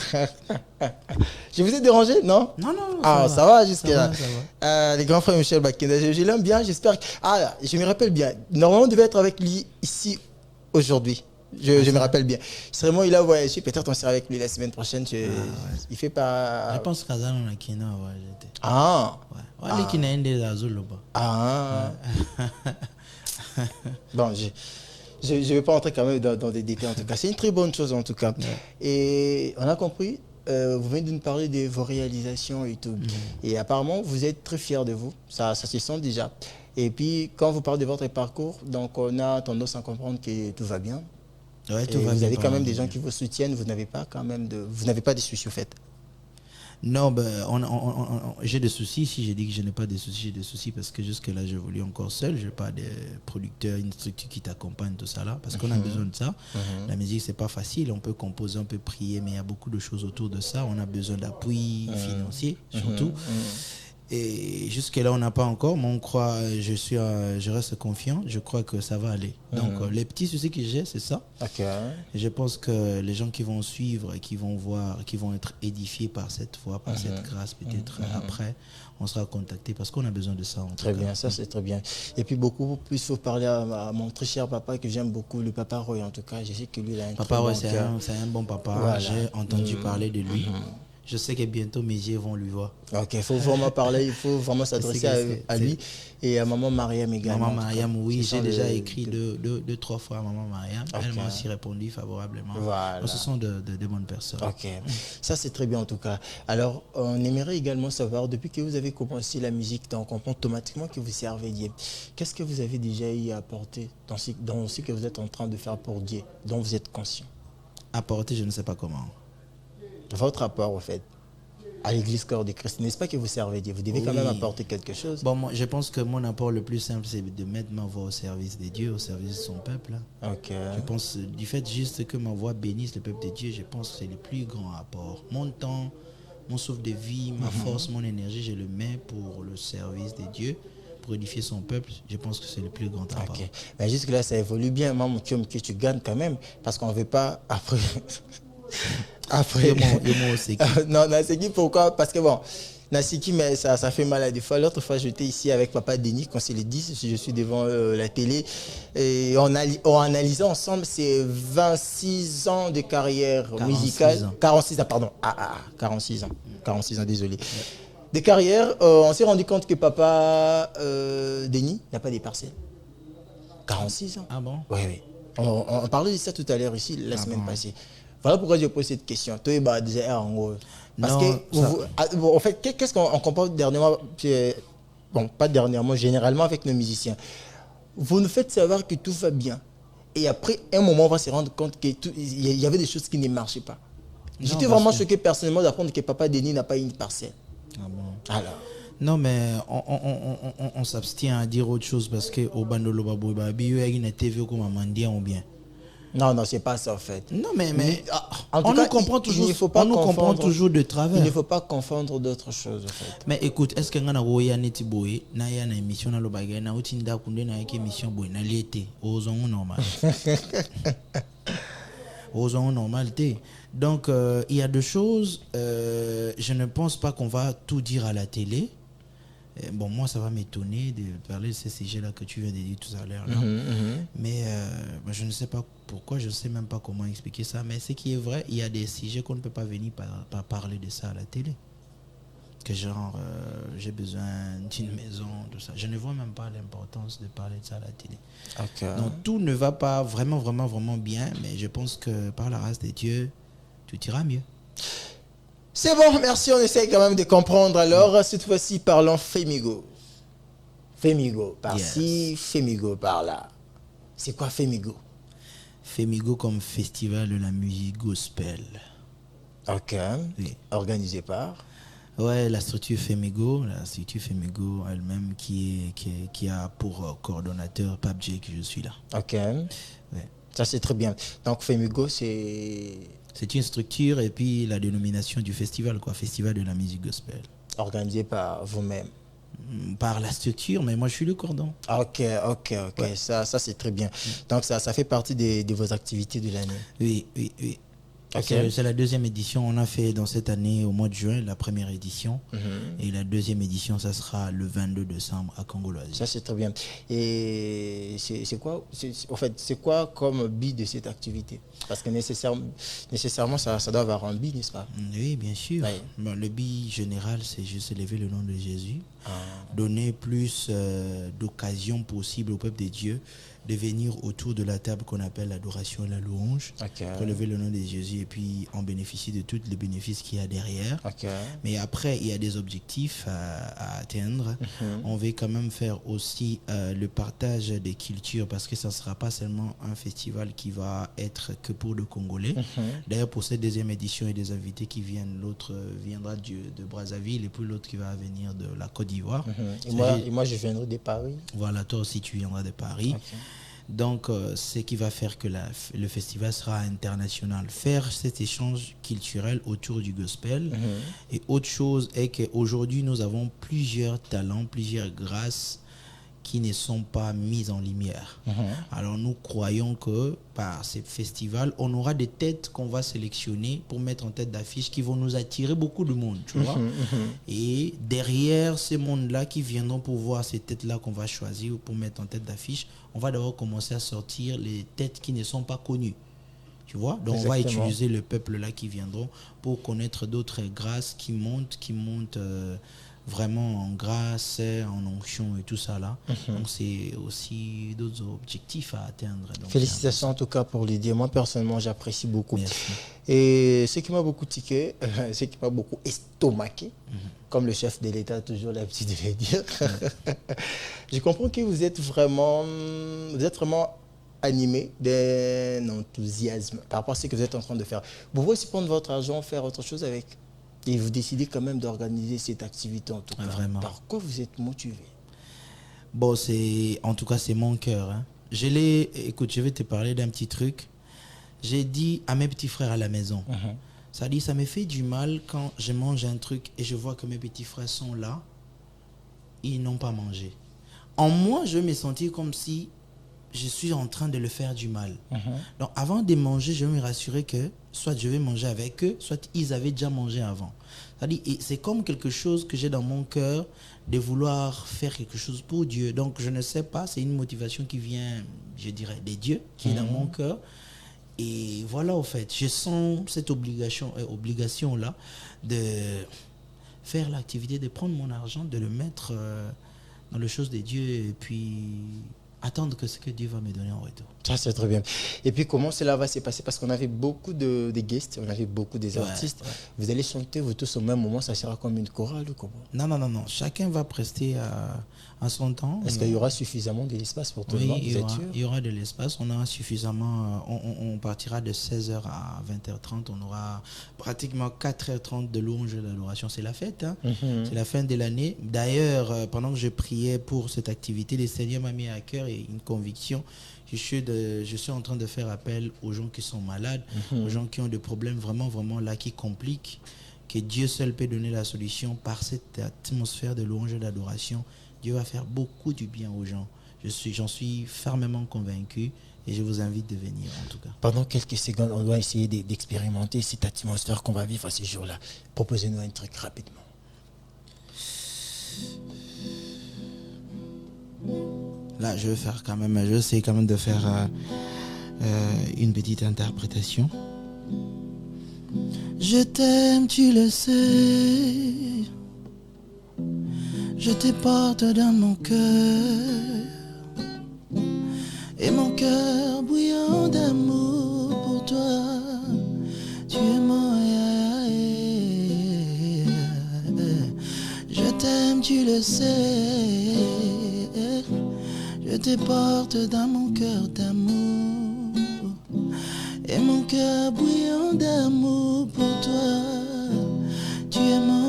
Je vous ai dérangé, non? Non. Ça va jusqu'à là. Les grands frères Michel Bakenda, je l'aime bien. J'espère que... je me rappelle bien. Normalement, on devait être avec lui ici aujourd'hui. Je me rappelle bien. Vraiment, il a voyagé. Peut-être on sera avec lui la semaine prochaine. Il fait pas. Je pense qu'Azan on a Kina j'étais. Ouais. Les Kina des Azul Bon, je vais pas entrer quand même dans des détails en tout cas. C'est une très bonne chose en tout cas. Et on a compris. Vous venez de nous parler de vos réalisations et tout. Et apparemment, vous êtes très fiers de vous. Ça se sent déjà. Et puis, quand vous parlez de votre parcours, donc on a tendance à comprendre que tout va bien. Ouais, vous avez quand même des gens qui vous soutiennent, vous n'avez pas de soucis au fait. Non, j'ai des soucis. Si j'ai dit que je n'ai pas de soucis, j'ai des soucis parce que jusque-là, j'évolue encore seul. Je n'ai pas de producteur, une structure qui t'accompagne, tout ça là, parce qu'on a besoin de ça. La musique, c'est pas facile. On peut composer, on peut prier, mais il y a beaucoup de choses autour de ça. On a besoin d'appui financier, surtout. Et jusque-là, on n'a pas encore, mais on croit, je reste confiant, je crois que ça va aller. Donc, les petits soucis que j'ai, c'est ça. Et je pense que les gens qui vont suivre et qui vont voir, qui vont être édifiés par cette voie, par cette grâce, peut-être après, on sera contacté parce qu'on a besoin de ça. Très bien, ça c'est très bien. Et puis, beaucoup plus, il faut parler à mon très cher papa que j'aime beaucoup, le papa Roy, en tout cas. Je sais que lui, il a un papa Roy, très bon c'est un bon papa. Voilà. J'ai entendu parler de lui. Je sais que bientôt mes yeux vont lui voir. Ok, il faut vraiment parler, il faut vraiment s'adresser à lui et à maman Mariam également. Maman Mariam, oui, j'ai déjà écrit deux, trois fois à maman Mariam. Elle m'a aussi répondu favorablement. Voilà. Donc, ce sont de bonnes personnes. Ok, ça c'est très bien en tout cas. Alors, on aimerait également savoir, depuis que vous avez commencé la musique, donc on comprend automatiquement que vous servez Dieu. Qu'est-ce que vous avez déjà eu à apporter dans ce que vous êtes en train de faire pour Dieu, dont vous êtes conscient? Apporter, je ne sais pas comment. Votre apport, au fait, à l'église Corps de Christ, n'est-ce pas que vous servez Dieu? Vous devez quand même apporter quelque chose. Bon, moi, je pense que mon apport le plus simple, c'est de mettre ma voix au service de Dieu, au service de son peuple. Ok. Je pense, du fait juste que ma voix bénisse le peuple de Dieu, je pense que c'est le plus grand apport. Mon temps, mon souffle de vie, ma force, mon énergie, je le mets pour le service de Dieu, pour édifier son peuple. Je pense que c'est le plus grand apport. Ok. Mais jusque-là, ça évolue bien, maman, que tu gagnes quand même, parce qu'on ne veut pas après... Après, non, Nasiki, pourquoi? Parce que bon, Nasiki, mais ça fait mal à des fois. L'autre fois, j'étais ici avec Papa Denis, quand c'est les 10, je suis devant la télé, et on analysait ensemble ces 26 ans de carrière musicale. 46 ans, pardon. 46 ans. 46 ans, désolé. Ouais. De carrière, on s'est rendu compte que Papa Denis n'a pas des parcelles. 46 ans. Ah bon? Oui, oui. On parlait de ça tout à l'heure ici, la semaine passée. Voilà pourquoi je pose cette question. Toi, déjà, en gros. Parce que, en fait, qu'est-ce qu'on comprend dernièrement, bon, pas dernièrement, généralement avec nos musiciens. Vous nous faites savoir que tout va bien. Et après, un moment, on va se rendre compte qu'il y avait des choses qui ne marchaient pas. J'étais vraiment choqué personnellement d'apprendre que Papa Denis n'a pas une parcelle. Ah bon? Alors. Non, mais on s'abstient à dire autre chose parce que au Bandolo Babou Babi, il y a une TV comme un mendiant ou bien. Non, c'est pas ça en fait. Non, mais on nous comprend toujours de travers. Il ne faut pas confondre d'autres choses en fait. Mais écoute, est-ce que ngana woya neti boy na ya na émission na lobaga na utinda kunde na yake émission boy na liete ozongo normal. Ozongo normalité. Donc il y a deux choses. Je ne pense pas qu'on va tout dire à la télé. Bon, moi, ça va m'étonner de parler de ces sujets-là que tu viens de dire tout à l'heure. Mais je ne sais pas pourquoi, je ne sais même pas comment expliquer ça. Mais ce qui est vrai, il y a des sujets qu'on ne peut pas venir par parler de ça à la télé. Que genre, j'ai besoin d'une maison, tout ça. Je ne vois même pas l'importance de parler de ça à la télé. Okay. Donc, tout ne va pas vraiment, vraiment, vraiment bien. Mais je pense que par la grâce de Dieu, tout ira mieux. C'est bon, merci. On essaye quand même de comprendre. Alors, cette fois-ci, parlons Femigo. Femigo, par-ci, Femigo, par-là. C'est quoi Femigo? Femigo comme festival de la musique gospel. Ok. Oui. Organisé par? Ouais, la structure Femigo elle-même qui a pour coordonnateur Pape J, que je suis là. Ok. Ouais. Ça, c'est très bien. Donc, Femigo, c'est une structure et puis la dénomination du festival, Festival de la musique gospel. Organisé par vous-même? Par la structure, mais moi, je suis le cordon. Ok. Ouais. Ça c'est très bien. Donc, ça fait partie de vos activités de l'année? Oui. Okay. C'est la deuxième édition. On a fait dans cette année, au mois de juin, la première édition. Et la deuxième édition, ça sera le 22 décembre à Congo-Loisir. Ça, c'est très bien. Et c'est quoi comme but de cette activité? Parce que nécessairement, ça doit avoir un but, n'est-ce pas? Oui, bien sûr. Oui. Bon, le but général, c'est juste élever le nom de Jésus, donner plus d'occasions possibles au peuple de Dieu de venir autour de la table qu'on appelle l'adoration et la louange, pour lever le nom de Jésus et puis en bénéficier de tous les bénéfices qu'il y a derrière. Mais après, il y a des objectifs à atteindre. On veut quand même faire aussi le partage des cultures, parce que ça ne sera pas seulement un festival qui va être que pour le Congolais. D'ailleurs, pour cette deuxième édition, il y a des invités qui viennent. L'autre viendra de Brazzaville et puis l'autre qui va venir de la Côte d'Ivoire. Et moi, je viendrai de Paris. Voilà, toi aussi, tu viendras de Paris. Donc, ce qui va faire que le festival sera international. Faire cet échange culturel autour du gospel. Et autre chose est qu'aujourd'hui, nous avons plusieurs talents, plusieurs grâces qui ne sont pas mises en lumière. Alors, nous croyons que par ce festival, on aura des têtes qu'on va sélectionner pour mettre en tête d'affiche qui vont nous attirer beaucoup de monde, tu vois. Et derrière ces mondes-là qui viendront pour voir ces têtes-là qu'on va choisir pour mettre en tête d'affiche, on va d'abord commencer à sortir les têtes qui ne sont pas connues. Tu vois? Donc, on va utiliser le peuple-là qui viendront pour connaître d'autres grâces qui montent vraiment en grâce, en onction et tout ça là. Donc c'est aussi d'autres objectifs à atteindre. Donc, félicitations en tout cas pour l'idée. Moi personnellement j'apprécie beaucoup. Merci. Et ce qui m'a beaucoup tiqué, ce qui m'a beaucoup estomaqué, comme le chef de l'État a toujours l'habitude de le dire, je comprends que vous êtes vraiment animé d'un enthousiasme par rapport à ce que vous êtes en train de faire. Vous pouvez aussi prendre votre argent, faire autre chose avec. Et vous décidez quand même d'organiser cette activité en tout cas. Vraiment. Par quoi vous êtes motivé? Bon, en tout cas, c'est mon cœur. Écoute, je vais te parler d'un petit truc. J'ai dit à mes petits frères à la maison. Ça dit, ça me fait du mal quand je mange un truc et je vois que mes petits frères sont là. Ils n'ont pas mangé. En moi, je me sentais comme si je suis en train de le faire du mal. Donc, avant de manger, je vais me rassurer que soit je vais manger avec eux, soit ils avaient déjà mangé avant. C'est comme quelque chose que j'ai dans mon cœur de vouloir faire quelque chose pour Dieu. Donc, je ne sais pas, c'est une motivation qui vient, je dirais, des dieux, qui est dans mon cœur. Et voilà, au fait, je sens cette obligation-là de faire l'activité, de prendre mon argent, de le mettre dans les choses de Dieu et puis attendre que ce que Dieu va me donner en retour. Ça, c'est très bien. Et puis, comment cela va se passer? Parce qu'on avait beaucoup de guests, on avait beaucoup des artistes. Ouais. Vous allez chanter, vous tous au même moment, ça sera comme une chorale ou comment? Non. Chacun va prester à son temps. Est-ce qu'il y aura suffisamment de l'espace pour tout le monde? Il y aura de l'espace. On aura suffisamment. On partira de 16h à 20h30. On aura pratiquement 4h30 de louange et d'adoration. C'est la fête. C'est la fin de l'année. D'ailleurs, pendant que je priais pour cette activité, le Seigneur m'a mis à cœur et une conviction. Je suis en train de faire appel aux gens qui sont malades, aux gens qui ont des problèmes vraiment là, qui compliquent, que Dieu seul peut donner la solution. Par cette atmosphère de louange et d'adoration, Dieu va faire beaucoup du bien aux gens. J'en suis fermement convaincu et je vous invite de venir en tout cas. Pendant quelques secondes, on doit essayer d'expérimenter cette atmosphère qu'on va vivre à ces jours-là. Proposez-nous un truc rapidement. Là, je vais essayer quand même de faire une petite interprétation. Je t'aime, tu le sais. Je te porte dans mon cœur. Et mon cœur bouillant d'amour pour toi. Tu es mon je t'aime, tu le sais. Je te porte dans mon cœur d'amour. Et mon cœur bouillant d'amour pour toi. Tu es mon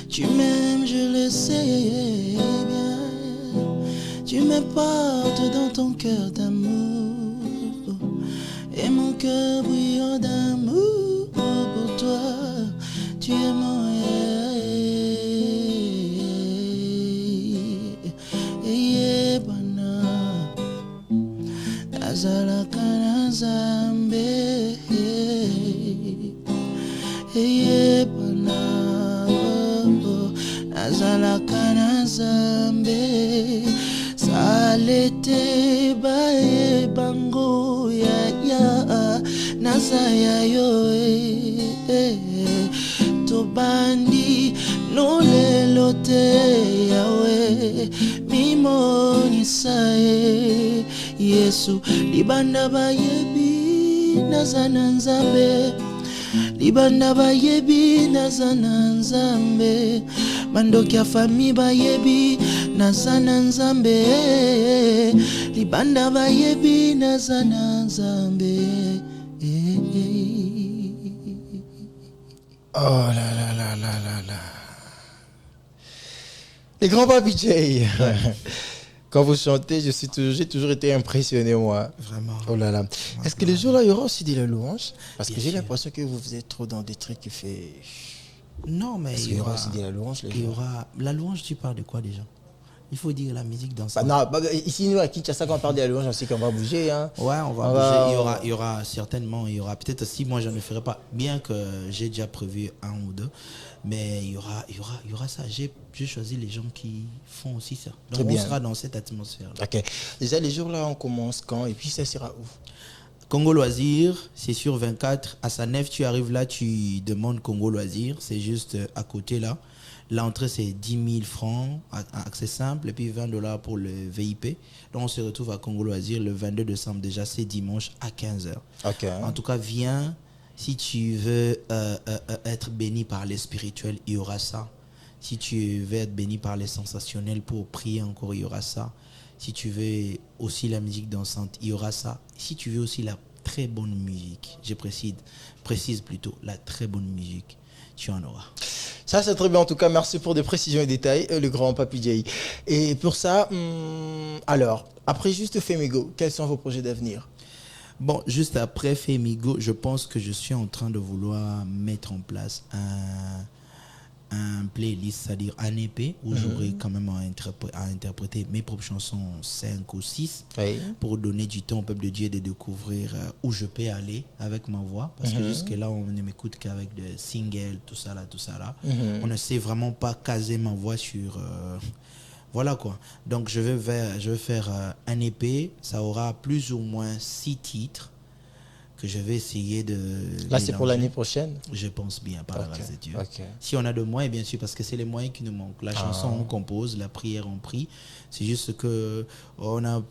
tu m'aimes, je le sais bien. Tu me portes dans ton cœur d'amour. Et mon cœur bouillant d'amour pour toi. Tu es mon Nazala kana zambe Nazala kana zambe salete bae bango ya nazaya yo tobandi nolelote yawe mimoni sae Yesu libanda bayebi nazana nzambe libanda bayebi nazana nzambe mandoki ya fami bayebi nazana nzambe libanda bayebi nazana nzambe. Oh là là là là là là. Les grands Papy J. Quand vous chantez, j'ai toujours été impressionné, moi. Vraiment. Oh là là. Est-ce que les jours-là, il y aura aussi de la louange? Parce que j'ai l'impression que vous êtes trop dans des trucs qui fait... Non, mais il y aura aussi de la louange, les jours. Il y aura... La louange, tu parles de quoi déjà? Il faut dire la musique dans ça. Non, ici, nous, à Kinshasa, quand on parle de la louange, on sait qu'on va bouger. Hein. Ouais, on va bouger. Il y aura certainement, peut-être aussi, moi, je ne ferai pas, bien que j'ai déjà prévu un ou deux, mais il y aura ça. J'ai choisi les gens qui font aussi ça. Donc, on sera dans cette atmosphère-là. Ok. Déjà, les jours-là, on commence quand? Et puis, ça sera où? Congo Loisirs, c'est sur 24. À Sanef, tu arrives là, tu demandes Congo Loisirs. C'est juste à côté là. L'entrée, c'est 10 000 francs, accès simple, et puis $20 pour le VIP. Donc, on se retrouve à Congo Loisirs le 22 décembre. Déjà, c'est dimanche à 15h. Okay. En tout cas, viens. Si tu veux être béni par les spirituels, il y aura ça. Si tu veux être béni par les sensationnels pour prier encore, il y aura ça. Si tu veux aussi la musique dansante, il y aura ça. Si tu veux aussi la très bonne musique, je précise plutôt, la très bonne musique, tu en auras. Ça, c'est très bien. En tout cas, merci pour des précisions et détails, le grand Papy J. Et pour ça, alors, après juste Femigo, quels sont vos projets d'avenir? Bon, juste après Femigo, je pense que je suis en train de vouloir mettre en place un playlist, c'est-à-dire un EP où j'aurai quand même à interpréter mes propres chansons 5 ou 6 pour donner du temps au peuple de Dieu de découvrir où je peux aller avec ma voix, parce que jusque-là on ne m'écoute qu'avec des singles, tout ça là. On ne sait vraiment pas caser ma voix sur voilà quoi. Donc je vais faire un EP, ça aura plus ou moins 6 titres que je vais essayer de... Là, c'est pour l'année prochaine? Je pense bien, par la grâce de Dieu. Okay. Si on a de moyens, bien sûr, parce que c'est les moyens qui nous manquent. La chanson, on compose, la prière, on prie. C'est juste qu'on a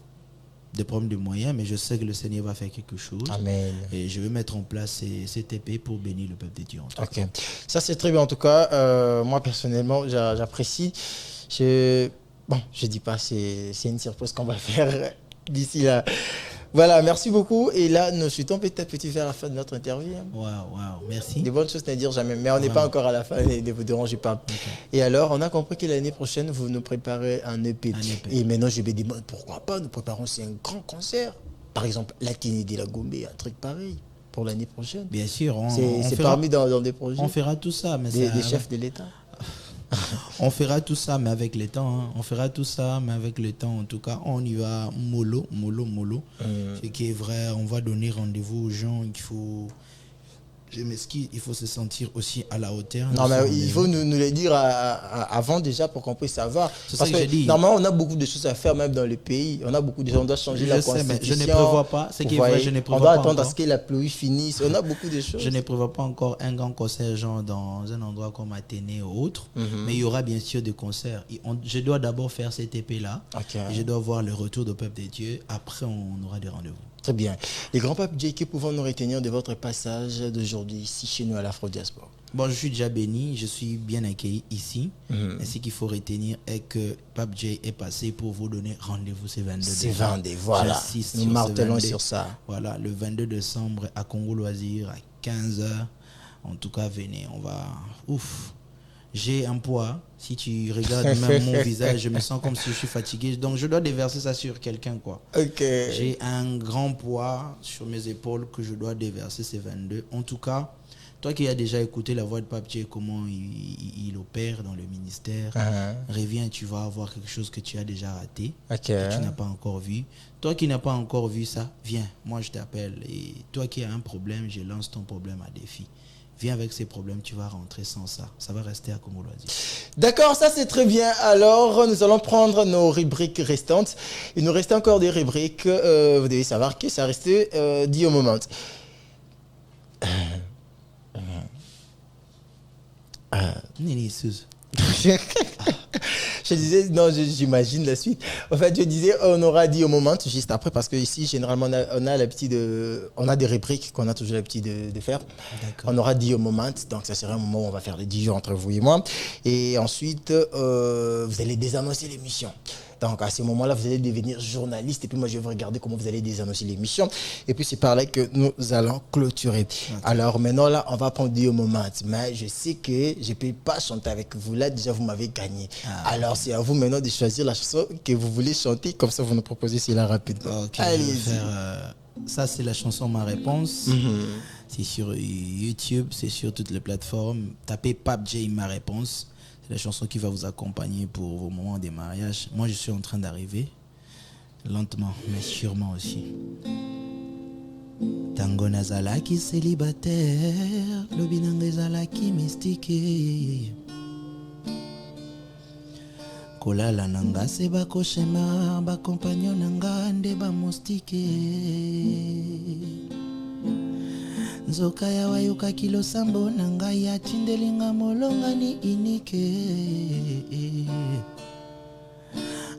des problèmes de moyens, mais je sais que le Seigneur va faire quelque chose. Amen. Et je vais mettre en place cette épée pour bénir le peuple de Dieu. Ok. Ça, c'est très bien. En tout cas, moi, personnellement, j'apprécie. Je dis pas, c'est une surprise qu'on va faire d'ici là. Voilà, merci beaucoup. Et là, nous souhaitons peut-être vers la fin de notre interview. Waouh, merci. Des bonnes choses à dire jamais, mais on n'est pas encore à la fin, ne vous dérangez pas. Okay. Et alors, on a compris que l'année prochaine, vous nous préparez un EP. Et maintenant, je vais dire, pourquoi pas, nous préparons aussi un grand concert. Par exemple, la Tini de la Gombe, un truc pareil pour l'année prochaine. Bien sûr. C'est parmi dans des projets. On fera tout ça. Mais des chefs de l'État. On fera tout ça, mais avec le temps. Hein. On fera tout ça, mais avec le temps. En tout cas, on y va mollo. Ce qui est vrai, on va donner rendez-vous aux gens. Il faut je m'excuse, il faut se sentir aussi à la hauteur. Non, mais il faut nous le dire avant déjà pour qu'on puisse savoir. Parce que normalement, on a beaucoup de choses à faire même dans le pays. On a beaucoup de choses, on doit changer la constitution. Mais je ne prévois pas. Ce qui est vrai, je ne prévois pas. On doit attendre à ce que la pluie finisse. On a beaucoup de choses. Je ne prévois pas encore un grand concert genre dans un endroit comme Athénée ou autre. Mais il y aura bien sûr des concerts. Je dois d'abord faire cette épée-là. Et je dois voir le retour du peuple de Dieu. Après, on aura des rendez-vous. Très bien. Les grands papes J, que pouvons-nous retenir de votre passage d'aujourd'hui ici chez nous à l'Afro-Diaspora? Bon, je suis déjà béni, je suis bien accueilli ici. Et ce qu'il faut retenir est que Pape J est passé pour vous donner rendez-vous ce 22 décembre. C'est 22, voilà. Nous martelons sur ça. Voilà, le 22 décembre à Congo Loisir à 15h. En tout cas, venez, on va... Ouf. J'ai un poids. Si tu regardes même mon visage, je me sens comme si je suis fatigué. Donc, je dois déverser ça sur quelqu'un, quoi. Okay. J'ai un grand poids sur mes épaules que je dois déverser ces 22. En tout cas, toi qui as déjà écouté la voix de Pape J, comment il opère dans le ministère, reviens, tu vas avoir quelque chose que tu as déjà raté, que tu n'as pas encore vu. Toi qui n'as pas encore vu ça, viens, moi je t'appelle. Et toi qui as un problème, je lance ton problème à défi. Viens avec ces problèmes, tu vas rentrer sans ça. Ça va rester à Congo Loisir. D'accord, ça c'est très bien. Alors, nous allons prendre nos rubriques restantes. Il nous reste encore des rubriques. Vous devez savoir que ça reste dit au moment. Je disais, non, j'imagine la suite. En fait, je disais, on aura dit au moment, juste après, parce que ici, généralement, on a l'habitude on a des rubriques qu'on a toujours l'habitude de faire. On aura dit au moment, donc ça sera un moment où on va faire les 10 jours entre vous et moi. Et ensuite, vous allez désannoncer l'émission. Donc, à ce moment-là, vous allez devenir journaliste. Et puis, moi, je vais regarder comment vous allez désannoncer l'émission. Et puis, c'est par là que nous allons clôturer. Alors, maintenant, là, on va prendre au moment. Mais je sais que je ne peux pas chanter avec vous. Là, déjà, vous m'avez gagné. Alors, c'est à vous maintenant de choisir la chanson que vous voulez chanter. Comme ça, vous nous proposez cela rapidement. Allez-y. Ça, c'est la chanson Ma Réponse. C'est sur YouTube, c'est sur toutes les plateformes. Tapez Pape J Ma Réponse. C'est la chanson qui va vous accompagner pour vos moments de mariage. Moi, je suis en train d'arriver. Lentement, mais sûrement aussi. Tango nazalaki célibataire, lobinanga ezalaki mystique. Kolala nanga se bakoshema, bakompagnon nanga nde bamostike. Nzoka ya wayoka kilo sambo nanga ya tindelinga molonga ni inike.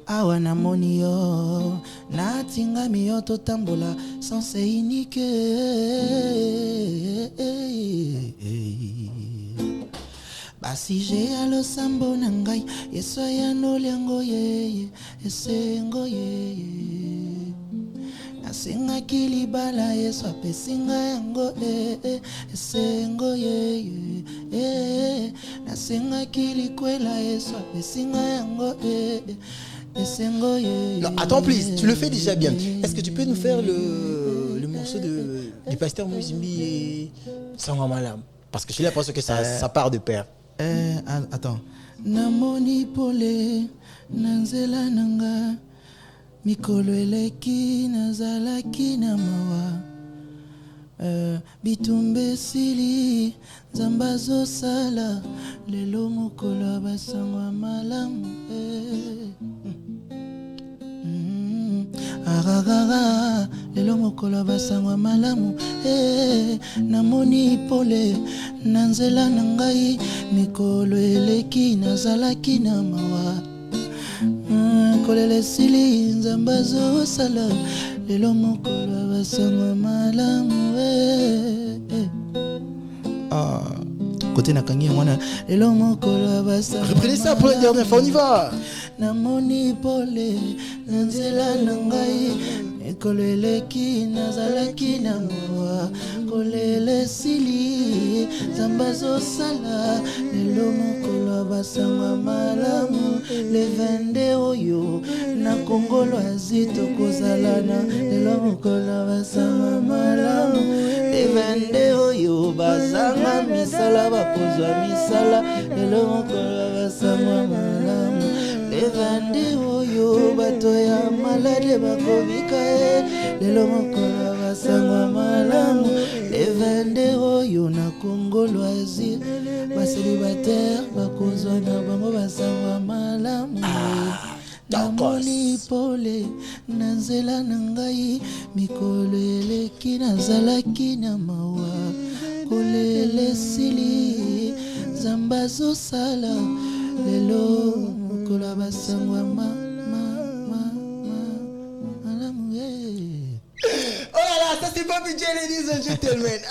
Awa na moni yo na tinga miyo to tambola sans inike. Basi je alo sambo nangai yeso ya no liango ye esengo ye. Nasenga kilibala yeso apesinga yango esengo ye. Nasenga kilikwela yeso apesinga yango Non, attends, please, tu le fais déjà bien. Est-ce que tu peux nous faire le morceau du pasteur Mouizimbi et Sangwamalam? Parce que j'ai l'impression que ça part de pair. Attends. Namoni pole nanzela nanga mikolo eleki nazalaki na mawa bitumbe sili zambazo sala lelo mokolo basangwa malamu Agagara lelo mokolo basangwa malamu namoni pole nanzela nangai mikolo eleki nazalaki na mawa kolele sili nzambazo sala lelo mokolo basangwa malamu côté nakangi mwana lelo mokolo basangwa. Reprenez ça pour la dernière fois, on y va. Namoni pole nanzela nangai mikolo eleki nazalaki na mawa kolele sili zambazo sala lelo mokolo basangwa malamu le 22 oyo na Congo Loisir tokozalana lelo mokolo basangwa malamu le 22 oyo bazanga misala bakozwa misala lelo mokolo basangwa malamu le 22 oyo bato ya malade bakobika lelo mokolo basangwa malamu le 22 oyo na Congo Loisir basélibataire bakozwa na bango basango malamu namoni pole na nzela na ngai mikolo eleki nazalaki na mawa kolela esili nzambe azosala lelo mokolo basango malamu. Oh là là, ça c'est Papy J, ladies and gentlemen.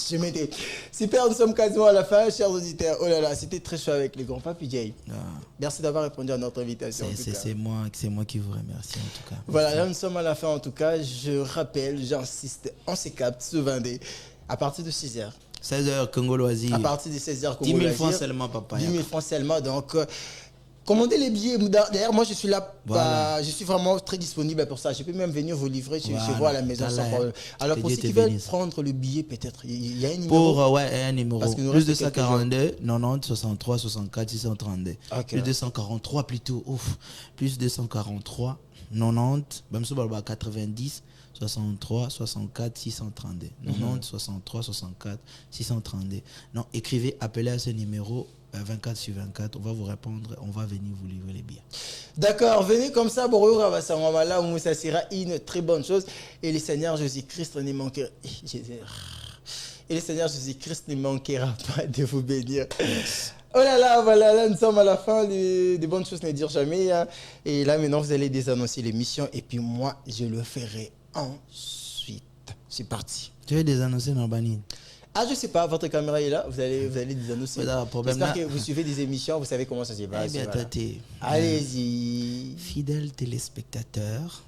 Je m'étais. Super, nous sommes quasiment à la fin, chers auditeurs. Oh là là, c'était très chaud avec les grands Papy J. Merci d'avoir répondu à notre invitation. C'est moi qui vous remercie en tout cas. Voilà, là nous sommes à la fin en tout cas. Je rappelle, j'insiste, on se capte ce vendredi à partir de 6h. 16h, Congo Loisir. À partir de 16h, Congo 10 000 francs seulement, papa. 10 000 francs seulement, donc... commandez les billets. D'ailleurs, moi, je suis là. Voilà. Je suis vraiment très disponible pour ça. Je peux même venir vous livrer chez vous à la maison sans problème. Alors, pour ceux qui veulent prendre le billet, peut-être, il y a un numéro. Un numéro. Plus 242 90 63 64 632. Okay. Plus 243 plutôt. Plus 243 90 90 63 64 632. 90 63 64 632. Non, écrivez, appelez à ce numéro. 24 sur 24, on va vous répondre, on va venir vous livrer les billets. D'accord, venez comme ça, ça sera une très bonne chose. Et le Seigneur Jésus-Christ ne manquera. Et le Seigneur Jésus-Christ ne manquera pas de vous bénir. Yes. Oh là là, voilà, là nous sommes à la fin, des bonnes choses ne dire jamais. Hein. Et là maintenant vous allez désannoncer l'émission et puis moi je le ferai ensuite. C'est parti. Tu veux désannoncer dans Banine? Je sais pas, votre caméra est là, vous allez désannoncer. J'espère que vous suivez des émissions, vous savez comment ça se passe. Eh bien, voilà. Allez-y. Fidèles téléspectateurs,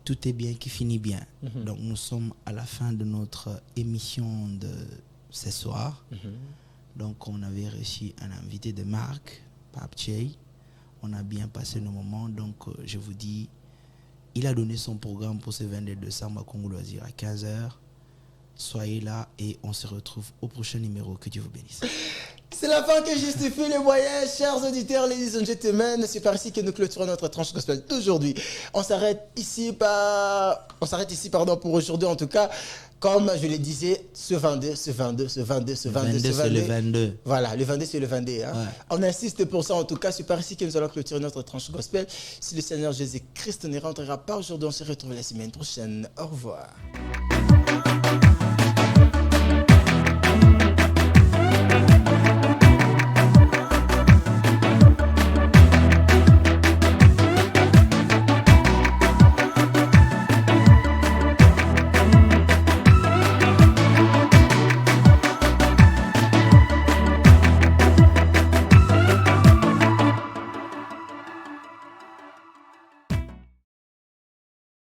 tout est bien qui finit bien. Donc nous sommes à la fin de notre émission de ce soir. Donc on avait reçu un invité de marque, Papy J. On a bien passé nos moments. Donc je vous dis, il a donné son programme pour ce 22 décembre à Congo Loisir à 15h. Soyez là et on se retrouve au prochain numéro. Que Dieu vous bénisse. C'est la fin que justifie les moyens, chers auditeurs, ladies and gentlemen. C'est par ici que nous clôturons notre tranche gospel d'aujourd'hui. On s'arrête ici pour aujourd'hui en tout cas. Comme je le disais, ce 22. C'est le 22. Voilà, le 22, c'est le 22. Hein. Ouais. On insiste pour ça en tout cas. C'est par ici que nous allons clôturer notre tranche gospel. Si le Seigneur Jésus-Christ ne rentrera pas aujourd'hui, on se retrouve la semaine prochaine. Au revoir.